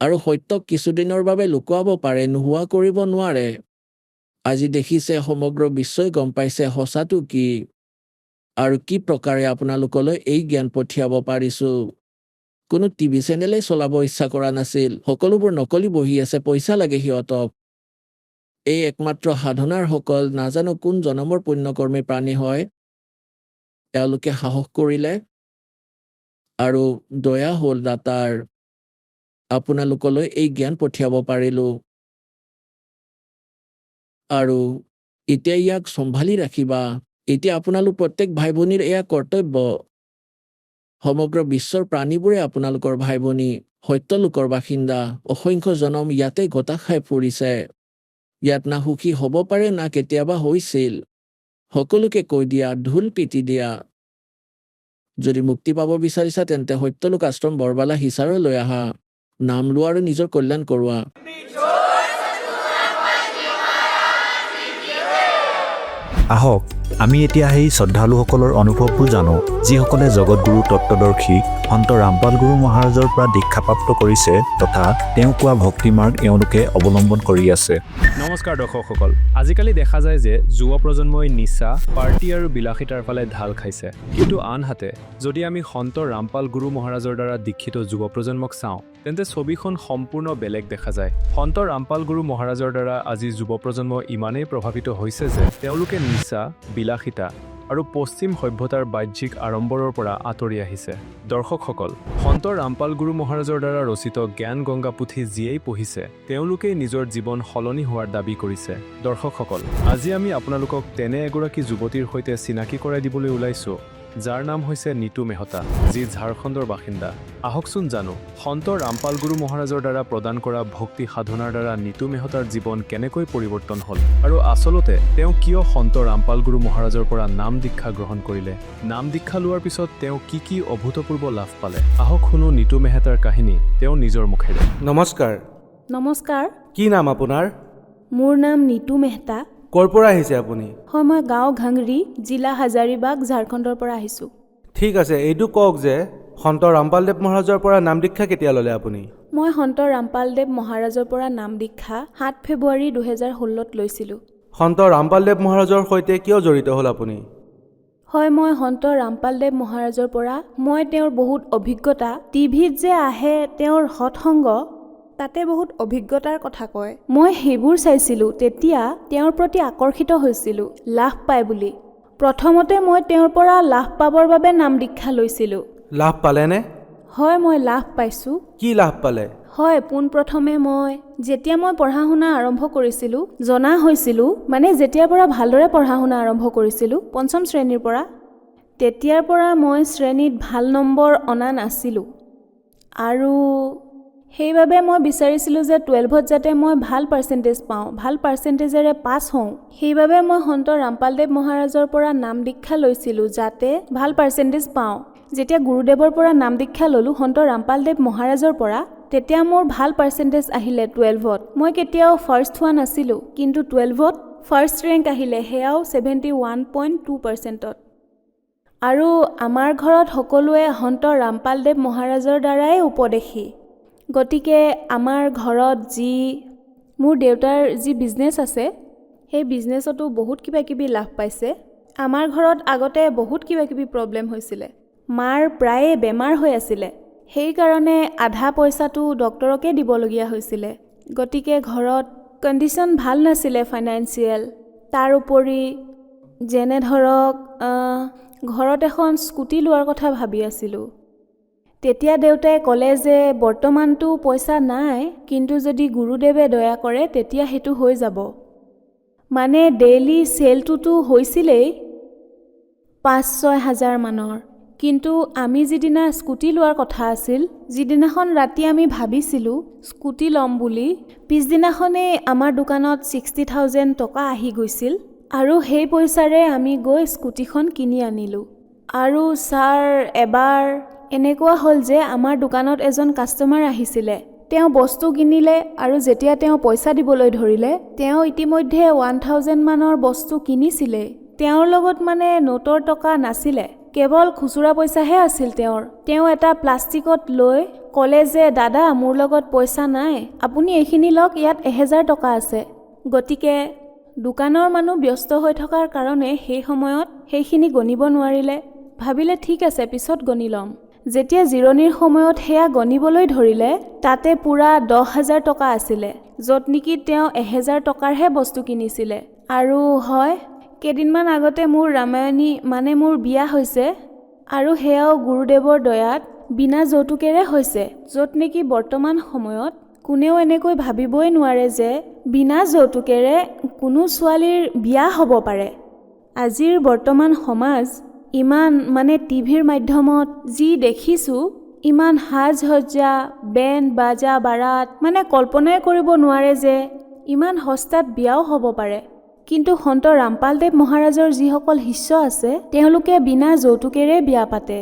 আৰু সত্যক কিছুদিনৰ বাবে লুকুৱাব পাৰে, নোহোৱা কৰিব নোৱাৰে। আজি দেখিছে সমগ্ৰ বিশ্বই গম পাইছে সঁচাটো কি, আৰু কি প্ৰকাৰে আপোনালোকলৈ এই জ্ঞান পঠিয়াব পাৰিছো। কোনো টিভি চেনেলেই চলাব ইচ্ছা কৰা নাছিল। সকলোবোৰ নকলি বহি আছে, পইচা লাগে সিহঁতক। এই একমাত্ৰ সাধনাৰ সকল নাজানো কোন জনমৰ পুণ্যকৰ্মী প্ৰাণী হয়, তেওঁলোকে সাহস কৰিলে আৰু দয়া হ'ল দাতাৰ, আপোনালোকলৈ এই জ্ঞান পঠিয়াব পাৰিলো। আৰু এতিয়া ইয়াক চম্ভালি ৰাখিবা। এতিয়া আপোনালোক প্ৰত্যেক ভাই ভনীৰ এয়া কৰ্তব্য। সমগ্ৰ বিশ্বৰ প্ৰাণীবোৰে আপোনালোকৰ ভাই ভনী, সত্যলোকৰ বাসিন্দা। অসংখ্য জনম ইয়াতে গতা খাই ফুৰিছে। ইয়াত না সুখী হ'ব পাৰে, না কেতিয়াবা হৈছিল। সকলোকে কৈ দিয়া, ঢোল পিটি দিয়া। যদি মুক্তি পাব বিচাৰিছা তেন্তে সত্যলোক আশ্ৰম বৰবালা হিচাৰলৈ আহা, নাম লোৱা আৰু নিজৰ কল্যাণ কৰোৱা। আহক আমি এতিয়া সেই শ্ৰদ্ধালুসকলৰ অনুভৱবোৰ জানো, যিসকলে জগতগুৰু তত্ত্বদৰ্শী সন্ত ৰামপাল গুৰু মহাৰাজৰ পৰা দীক্ষাপ্ৰাপ্ত কৰিছে তথা তেওঁ কোৱা ভক্তিমাৰ্গ এওঁলোকে অৱলম্বন কৰি আছে। নমস্কাৰ দৰ্শকসকল, আজিকালি দেখা যায় যে যুৱ প্ৰজন্মই নিচা, পাৰ্টি আৰু বিলাসিতাৰ ফালে ঢাল খাইছে। কিন্তু আনহাতে যদি আমি সন্ত ৰামপাল গুৰু মহাৰাজৰ দ্বাৰা দীক্ষিত যুৱ প্ৰজন্মক চাওঁ, তেন্তে ছবিখন সম্পূৰ্ণ বেলেগ দেখা যায়। সন্ত ৰামপাল গুৰু মহাৰাজৰ দ্বাৰা আজি যুৱ প্ৰজন্ম ইমানেই প্ৰভাৱিত হৈছে যে তেওঁলোকে নিচা, বিলাসিতা আৰু পশ্চিম সভ্যতাৰ বাহ্যিক আড়ম্বৰৰ পৰা আঁতৰি আহিছে। দৰ্শকসকল, সন্ত ৰামপাল গুৰু মহাৰাজৰ দ্বাৰা ৰচিত জ্ঞান গংগা পুথি যিয়েই পঢ়িছে, তেওঁলোকেই নিজৰ জীৱন সলনি হোৱাৰ দাবী কৰিছে। দৰ্শকসকল, আজি আমি আপোনালোকক তেনে এগৰাকী যুৱতীৰ সৈতে চিনাকি কৰাই দিবলৈ ওলাইছোঁ, যাৰ নাম হৈছে নীতু মেহতা, যি ঝাৰখণ্ডৰ বাসিন্দা। আহকচোন জানো সন্ত ৰামপাল গুৰু মহাৰাজৰ দ্বাৰা প্ৰদান কৰা ভক্তি সাধনাৰ দ্বাৰা নীতু মেহতাৰ জীৱন কেনেকৈ পৰিৱৰ্তন হ'ল আৰু আচলতে তেওঁ কিয় সন্ত ৰামপাল গুৰু মহাৰাজৰ পৰা নাম দীক্ষা গ্ৰহণ কৰিলে। নাম দীক্ষা লোৱাৰ পিছত তেওঁ কি অভূতপূৰ্ব লাভ পালে। আহক শুনো নীতু মেহতাৰ কাহিনী তেওঁৰ নিজৰ মুখেৰে। নমস্কাৰ। নমস্কাৰ, কি নাম আপোনাৰ? মোৰ নাম নীতু মেহতা। ক'ৰ পৰা আহিছে আপুনি? হয়, মই গাঁও ঘাংৰি, জিলা হাজাৰিবাগ, ঝাৰখণ্ডৰ পৰা আহিছোঁ। ঠিক আছে, এইটো কওক যে সন্ত ৰামপালদেৱ মহাৰাজৰ পৰা নাম দীক্ষা কেতিয়া ল'লে আপুনি? মই সন্ত ৰামপালদেৱ মহাৰাজৰ পৰা নাম দীক্ষা 7 ফেব্ৰুৱাৰী 2016 লৈছিলোঁ। সন্ত ৰামপালদেৱ মহাৰাজৰ সৈতে কিয় জড়িত হ'ল আপুনি? হয়, মই সন্ত ৰামপালদেৱ মহাৰাজৰ পৰা তেওঁৰ বহুত অভিজ্ঞতা, টিভিত যে আহে তেওঁৰ সৎসংগ, তাতে বহুত অভিজ্ঞতাৰ কথা কয়, মই সেইবোৰ চাইছিলোঁ। তেতিয়া তেওঁৰ প্ৰতি আকৰ্ষিত হৈছিলোঁ, লাভ পায় বুলি। প্ৰথমতে মই তেওঁৰ পৰা লাভ পাবৰ বাবে নাম দীক্ষা লৈছিলোঁ। লাভ পালেনে? হয়, মই লাভ পাইছোঁ। কি লাভ পালে? হয়, পোনপ্ৰথমে যেতিয়া মই পঢ়া শুনা আৰম্ভ কৰিছিলোঁ, জনা হৈছিলোঁ, মানে যেতিয়াৰ পৰা ভালদৰে পঢ়া শুনা আৰম্ভ কৰিছিলোঁ 5ম শ্ৰেণীৰ পৰা, তেতিয়াৰ পৰা মই শ্ৰেণীত ভাল নম্বৰ অনা নাছিলোঁ। আৰু সেইবাবে মই বিচাৰিছিলোঁ যে 12ত যাতে মই ভাল পাৰ্চেণ্টেজ পাওঁ, ভাল পাৰ্চেণ্টেজেৰে পাছ হওঁ। সেইবাবে মই সন্ত ৰামপালদেৱ মহাৰাজৰ পৰা নাম দীক্ষা লৈছিলোঁ, যাতে ভাল পাৰ্চেণ্টেজ পাওঁ। যেতিয়া গুৰুদেৱৰ পৰা নাম দীক্ষা ল'লোঁ সন্ত ৰামপালদেৱ মহাৰাজৰ পৰা, তেতিয়া মোৰ ভাল পাৰ্চেণ্টেজ আহিলে 12ত। মই কেতিয়াও ফাৰ্ষ্ট হোৱা নাছিলোঁ, কিন্তু 12ত ফাৰ্ষ্ট ৰেংক আহিলে, সেয়াও 71.2%। আৰু আমাৰ ঘৰত সকলোৱে সন্ত ৰামপালদেৱ মহাৰাজৰ দ্বাৰাই উপদেশী। গতিকে আমাৰ ঘৰত মোৰ দেউতাৰ যি বিজনেছ আছে, সেই বিজনেছতো বহুত কিবাকিবি লাভ পাইছে। আমাৰ ঘৰত আগতে বহুত কিবাকিবি প্ৰব্লেম হৈছিলে, মাৰ প্ৰায়ে বেমাৰ হৈ আছিলে, সেইকাৰণে আধা পইচাটো ডক্টৰকে দিবলগীয়া হৈছিলে। গতিকে ঘৰত কণ্ডিশ্যন ভাল নাছিলে ফাইনেন্সিয়েল। তাৰ উপৰি যেনে ধৰক ঘৰত এখন স্কুটি লোৱাৰ কথা ভাবি আছিলোঁ। তেতিয়া দেউতাই ক'লে যে বৰ্তমানটো পইচা নাই, কিন্তু যদি গুৰুদেৱে দয়া কৰে তেতিয়া সেইটো হৈ যাব। মানে ডেইলি চেলটোতো হৈছিলেই 5-6 হাজাৰ মানৰ, কিন্তু আমি যিদিনা স্কুটি লোৱাৰ কথা আছিল, যিদিনাখন ৰাতি আমি ভাবিছিলোঁ স্কুটি ল'ম বুলি, পিছদিনাখনেই আমাৰ দোকানত 60,000 টকা আহি গৈছিল। আৰু সেই পইচাৰে আমি গৈ স্কুটিখন কিনি আনিলোঁ। আৰু ছাৰ, এবাৰ এনেকুৱা হ'ল যে আমাৰ দোকানত এজন কাষ্টমাৰ আহিছিলে, তেওঁ বস্তু কিনিলে আৰু যেতিয়া তেওঁ পইচা দিবলৈ ধৰিলে, তেওঁ ইতিমধ্যে 1000 মানৰ বস্তু কিনিছিলে। তেওঁৰ লগত মানে নোটৰ টকা নাছিলে, কেৱল খুচুৰা পইচাহে আছিল তেওঁৰ। তেওঁ এটা প্লাষ্টিকত লৈ ক'লে যে দাদা, মোৰ লগত পইচা নাই, আপুনি এইখিনি লওক, ইয়াত 1000 টকা আছে। গতিকে দোকানৰ মানুহ ব্যস্ত হৈ থকাৰ কাৰণে সেই সময়ত সেইখিনি গণিব নোৱাৰিলে। ভাবিলে ঠিক আছে, পিছত গণি ল'ম। যেতিয়া জিৰণিৰ সময়ত সেয়া গণিবলৈ ধৰিলে, তাতে পূৰা 10,000 টকা আছিলে, য'ত নেকি তেওঁ 1000 টকাৰহে বস্তু কিনিছিলে। আৰু হয়, কেইদিনমান আগতে মোৰ ৰামায়ণী মানে মোৰ বিয়া হৈছে, আৰু সেয়াও গুৰুদেৱৰ দয়াত বিনা যৌতুকেৰে হৈছে, য'ত নেকি বৰ্তমান সময়ত কোনেও এনেকৈ ভাবিবই নোৱাৰে যে বিনা যৌতুকেৰে কোনো ছোৱালীৰ বিয়া হ'ব পাৰে। আজিৰ বৰ্তমান সমাজ ইমান মানে টিভিৰ মাধ্যমত যি দেখিছোঁ, ইমান সাজ সজ্জা, বেণ্ড বাজা বাৰাত, মানে কল্পনাই কৰিব নোৱাৰে যে ইমান সস্তাত বিয়াও হ'ব পাৰে। কিন্তু সন্ত ৰামপালদেৱ মহাৰাজৰ যিসকল শিষ্য আছে, তেওঁলোকে বিনা যৌতুকেৰে বিয়া পাতে।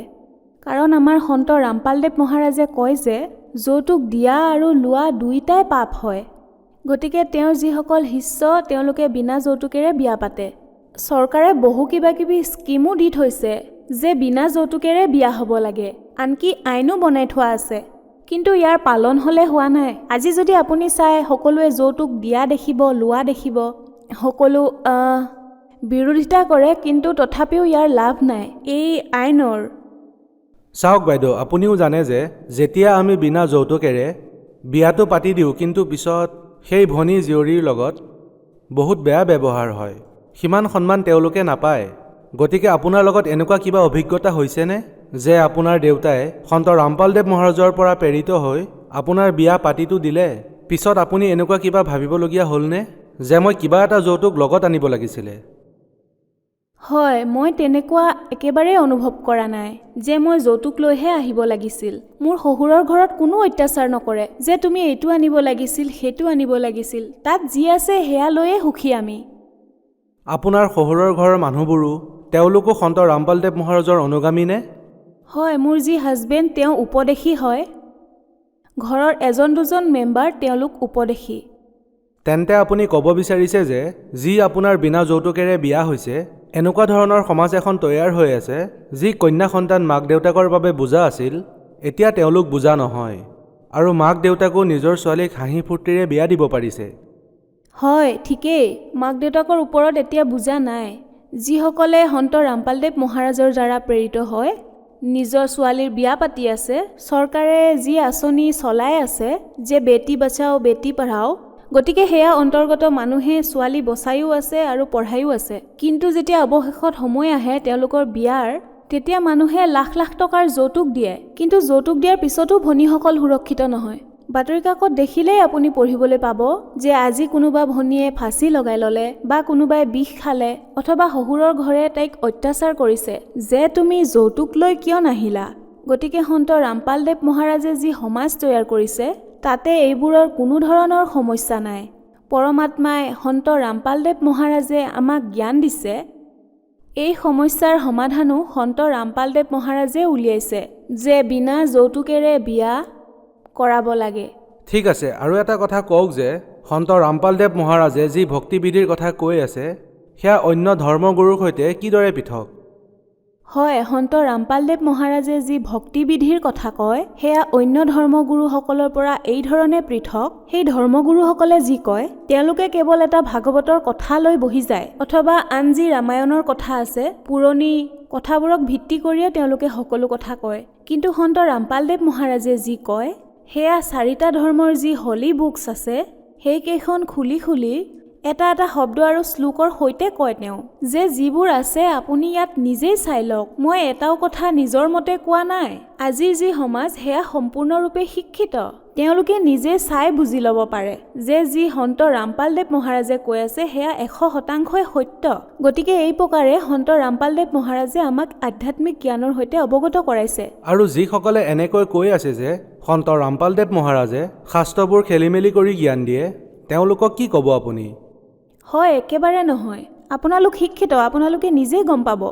কাৰণ আমাৰ সন্ত ৰামপালদেৱ মহাৰাজে কয় যে যৌতুক দিয়া আৰু লোৱা দুয়োটাই পাপ হয়। গতিকে তেওঁৰ যিসকল শিষ্য, তেওঁলোকে বিনা যৌতুকেৰে বিয়া পাতে। চৰকাৰে বহু কিবাকিবি স্কিমো দি থৈছে যে বিনা যৌতুকেৰে বিয়া হ'ব লাগে, আনকি আইনো বনাই থোৱা আছে, কিন্তু ইয়াৰ পালন হ'লে হোৱা নাই। আজি যদি আপুনি চাই, সকলোৱে যৌতুক দিয়া দেখিব, লোৱা দেখিব, সকলো বিৰোধিতা কৰে, কিন্তু তথাপিও ইয়াৰ লাভ নাই এই আইনৰ। চাওক বাইদেউ, আপুনিও জানে যে যেতিয়া আমি বিনা যৌতুকেৰে বিয়াটো পাতি দিওঁ, কিন্তু পিছত সেই ভনী জীয়ৰীৰ লগত বহুত বেয়া ব্যৱহাৰ হয়, সিমান সন্মান তেওঁলোকে নাপায়। গতিকে আপোনাৰ লগত এনেকুৱা কিবা অভিজ্ঞতা হৈছেনে যে আপোনাৰ দেউতাই সন্ত ৰামপালদেৱ মহাৰাজৰ পৰা প্ৰেৰিত হৈ আপোনাৰ বিয়া পাতিটো দিলে, পিছত আপুনি এনেকুৱা কিবা ভাবিবলগীয়া হ'লনে যে মই কিবা এটা যৌতুক লগত আনিব লাগিছিলে? হয়, মই তেনেকুৱা একেবাৰে অনুভৱ কৰা নাই যে মই যৌতুক লৈহে আহিব লাগিছিল। মোৰ শহুৰৰ ঘৰত কোনো অত্যাচাৰ নকৰে যে তুমি এইটো আনিব লাগিছিল, সেইটো আনিব লাগিছিল। তাত যি আছে সেয়া লৈয়ে সুখী আমি। আপোনাৰ শহুৰৰ ঘৰৰ মানুহবোৰো তেওঁলোকো সন্ত ৰামপালদেৱ মহাৰাজৰ অনুগামী নে? হয়, মোৰ যি হাজবেণ্ড তেওঁ উপদেশী হয়। ঘৰৰ এজন দুজন মেম্বাৰ তেওঁলোক উপদেশী। তেন্তে আপুনি ক'ব বিচাৰিছে যে যি আপোনাৰ বিনা যৌতুকেৰে বিয়া হৈছে এনেকুৱা ধৰণৰ সমাজ এখন তৈয়াৰ হৈ আছে যি কন্যা সন্তান মাক দেউতাকৰ বাবে বুজা আছিল, এতিয়া তেওঁলোক বুজা নহয় আৰু মাক দেউতাকো নিজৰ ছোৱালীক হাঁহি ফূৰ্তিৰে বিয়া দিব পাৰিছে। হয়, ঠিকেই। মাক দেউতাকৰ ওপৰত এতিয়া বুজা নাই। যিসকলে সন্ত ৰামপালদেৱ মহাৰাজৰ দ্বাৰা প্ৰেৰিত হয় নিজৰ ছোৱালীৰ বিয়া পাতি আছে, চৰকাৰে যি আঁচনি চলাই আছে যে বেটি বচাও বেটি পঢ়াও, গতিকে সেয়া অন্তৰ্গত মানুহে ছোৱালী বচায়ো আছে আৰু পঢ়ায়ো আছে। কিন্তু যেতিয়া অৱশেষত সময় আহে তেওঁলোকৰ বিয়াৰ, তেতিয়া মানুহে লাখ লাখ টকাৰ যৌতুক দিয়ে। কিন্তু যৌতুক দিয়াৰ পিছতো ভনীসকল সুৰক্ষিত নহয়। বাতৰি কাকত দেখিলেই আপুনি পঢ়িবলৈ পাব যে আজি কোনোবা ভনীয়ে ফাঁচি লগাই ল'লে বা কোনোবাই বিষ খালে অথবা শহুৰৰ ঘৰে তাইক অত্যাচাৰ কৰিছে যে তুমি যৌতুক লৈ কিয় নাহিলা। গতিকে সন্ত ৰামপালদেৱ মহাৰাজে যি সমাজ তৈয়াৰ কৰিছে তাতে এইবোৰৰ কোনো ধৰণৰ সমস্যা নাই। পৰমাত্মাই সন্ত ৰামপালদেৱ মহাৰাজে আমাক জ্ঞান দিছে। এই সমস্যাৰ সমাধানো সন্ত ৰামপালদেৱ মহাৰাজে উলিয়াইছে যে বিনা যৌতুকেৰে বিয়া কৰাব লাগে। ঠিক আছে, আৰু এটা কথা কওক যে সন্ত ৰামপালদেৱ মহাৰাজে যি ভক্তিবিধিৰ কথা কৈ আছে সেয়া অন্য ধৰ্মগুৰুৰ সৈতে কিদৰে পৃথক? হয়, সন্ত ৰামপালদেৱ মহাৰাজে যি ভক্তিবিধিৰ কথা কয় সেয়া অন্য ধৰ্মগুৰুসকলৰ পৰা এই ধৰণে পৃথক। সেই ধৰ্মগুৰুসকলে যি কয় তেওঁলোকে কেৱল এটা ভাগৱতৰ কথা লৈ বহি যায় অথবা আন যি ৰামায়ণৰ কথা আছে পুৰণি কথাবোৰক ভিত্তি কৰিয়ে তেওঁলোকে সকলো কথা কয়। কিন্তু সন্ত ৰামপালদেৱ মহাৰাজে যি কয় সেয়া 4টা ধৰ্মৰ যি হলি বুকছ আছে সেইকেইখন খুলি খুলি এটা এটা শব্দ আৰু শ্লোকৰ সৈতে কয় তেওঁ যে যিবোৰ আছে আপুনি ইয়াত নিজেই চাই লওক। মই এটাও কথা নিজৰ মতে কোৱা নাই। আজিৰ যি সমাজ সেয়া সম্পূৰ্ণৰূপে শিক্ষিত। তেওঁলোকে নিজে চাই বুজি ল'ব পাৰে যে যি সন্ত ৰামপালদেৱ মহাৰাজে কৈ আছে সেয়া 100% সত্য। গতিকে এই প্ৰকাৰে সন্ত ৰামপালদেৱ মহাৰাজে আমাক আধ্যাত্মিক জ্ঞানৰ সৈতে অৱগত কৰাইছে। আৰু যিসকলে এনেকৈ কৈ আছে যে সন্ত ৰামপালদেৱ মহাৰাজে শাস্ত্ৰবোৰ খেলিমেলি কৰি জ্ঞান দিয়ে, তেওঁলোকক কি ক'ব আপুনি? হয়, একেবাৰে নহয়। আপোনালোক শিক্ষিত, আপোনালোকে নিজেই গম পাব।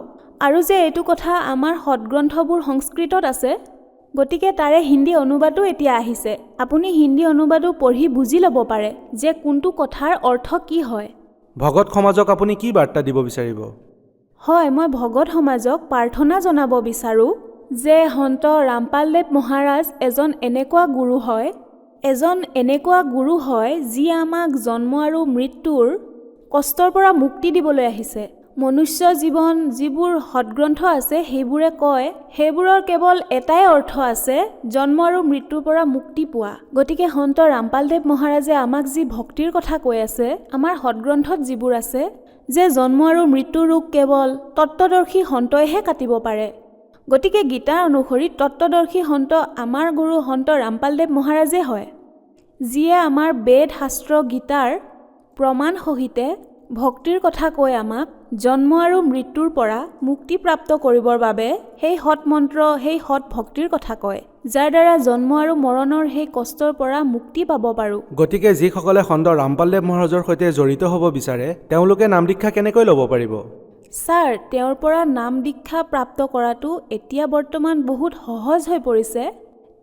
আৰু যে এইটো কথা আমাৰ সৎগ্ৰন্থবোৰ সংস্কৃতত আছে, গতিকে তাৰে হিন্দী অনুবাদো এতিয়া আহিছে। আপুনি হিন্দী অনুবাদো পঢ়ি বুজি ল'ব পাৰে যে কোনটো কথাৰ অৰ্থ কি হয়। ভগত সমাজক আপুনি কি বাৰ্তা দিব বিচাৰিব? হয়, মই ভগত সমাজক প্ৰাৰ্থনা জনাব বিচাৰোঁ যে সন্ত ৰামপালদেৱ মহাৰাজ এজন এনেকুৱা গুৰু হয় যি আমাক জন্ম আৰু মৃত্যুৰ কষ্টৰ পৰা মুক্তি দিবলৈ আহিছে। মনুষ্য জীৱন যিবোৰ সৎগ্ৰন্থ আছে সেইবোৰে কয় সেইবোৰৰ কেৱল এটাই অৰ্থ আছে, জন্ম আৰু মৃত্যুৰ পৰা মুক্তি পোৱা। গতিকে সন্ত ৰামপালদেৱ মহাৰাজে আমাক যি ভক্তিৰ কথা কৈ আছে আমাৰ সৎগ্ৰন্থত যিবোৰ আছে যে জন্ম আৰু মৃত্যুৰ ৰোগ কেৱল তত্ত্বদৰ্শী সন্তইহে কাটিব পাৰে। গতিকে গীতাৰ অনুসৰি তত্ত্বদৰ্শী সন্ত আমাৰ গুৰু সন্ত ৰামপালদেৱ মহাৰাজে হয়, যিয়ে আমাৰ বেদ শাস্ত্ৰ গীতাৰ প্ৰমাণ সহিতে ভক্তিৰ কথা কৈ আমাক জন্ম আৰু মৃত্যুৰ পৰা মুক্তি প্ৰাপ্ত কৰিবৰ বাবে সেই সৎ মন্ত্ৰ, সেই সৎ ভক্তিৰ কথা কয়, যাৰ দ্বাৰা জন্ম আৰু মৰণৰ সেই কষ্টৰ পৰা মুক্তি পাব পাৰোঁ। গতিকে যিসকলে সন্ত ৰামপালদেৱ মহাৰাজৰ সৈতে জড়িত হ'ব বিচাৰে তেওঁলোকে নাম দীক্ষা কেনেকৈ ল'ব পাৰিব? ছাৰ, তেওঁৰ পৰা নাম দীক্ষা প্ৰাপ্ত কৰাটো এতিয়া বৰ্তমান বহুত সহজ হৈ পৰিছে।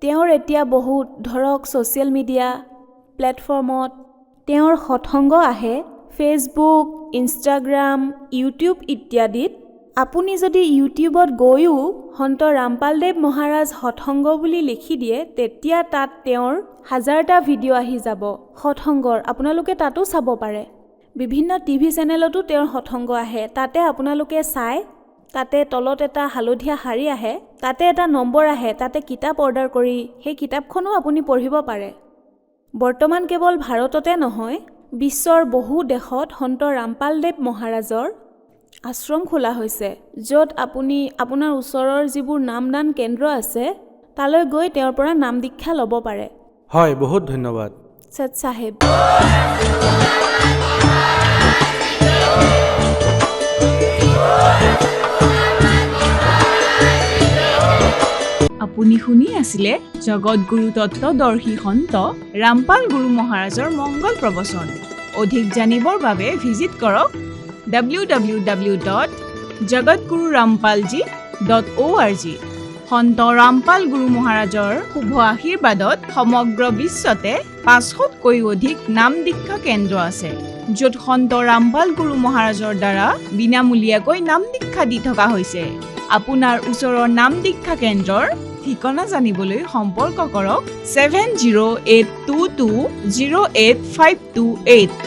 তেওঁৰ এতিয়া বহুত ধৰক ছ'চিয়েল মিডিয়া প্লেটফৰ্মত তেওঁৰ সৎসংগ আহে, ফেচবুক, ইনষ্টাগ্ৰাম, ইউটিউব ইত্যাদিত। আপুনি যদি ইউটিউবত গৈও সন্ত ৰামপালদেৱ মহাৰাজ সৎসংগ বুলি লিখি দিয়ে তেতিয়া তাত তেওঁৰ 1000টা ভিডিঅ' আহি যাব সৎসংগৰ। আপোনালোকে তাতো চাব পাৰে। বিভিন্ন টিভি চেনেলতো তেওঁৰ সৎসংগ আহে, তাতে আপোনালোকে চাই, তাতে তলত এটা হালধীয়া শাৰী আহে, তাতে এটা নম্বৰ আহে, তাতে কিতাপ অৰ্ডাৰ কৰি সেই কিতাপখনো আপুনি পঢ়িব পাৰে। বৰ্তমান কেৱল ভাৰততে নহয়, বিশ্বৰ বহু দেশত সন্ত ৰামপালদেৱ মহাৰাজৰ আশ্ৰম খোলা হৈছে, য'ত আপুনি আপোনাৰ ওচৰৰ যিবোৰ নামদান কেন্দ্ৰ আছে তালৈ গৈ তেওঁৰ পৰা নাম দীক্ষা ল'ব পাৰে। হয়, বহুত ধন্যবাদ। সৎ চাহেব। আপুনি শুনি আছিলে জগতগুৰু তত্ত্বদৰ্শী সন্ত ৰামপাল গুৰু মহাৰাজৰ মংগল প্ৰবচন। অধিক জানিবৰ বাবে ভিজিট কৰক www.jagatgururampalji.org। সন্ত ৰামপাল গুৰু মহাৰাজৰ শুভ আশীৰ্বাদত সমগ্ৰ বিশ্বতে 500তকৈও অধিক নাম দীক্ষা কেন্দ্ৰ আছে, য'ত সন্ত ৰামপাল গুৰু মহাৰাজৰ দ্বাৰা বিনামূলীয়াকৈ নাম দীক্ষা দি থকা হৈছে। আপোনাৰ ওচৰৰ নাম দীক্ষা কেন্দ্ৰৰ ঠিকনা জানিবলৈ সম্পৰ্ক কৰক 7082208528।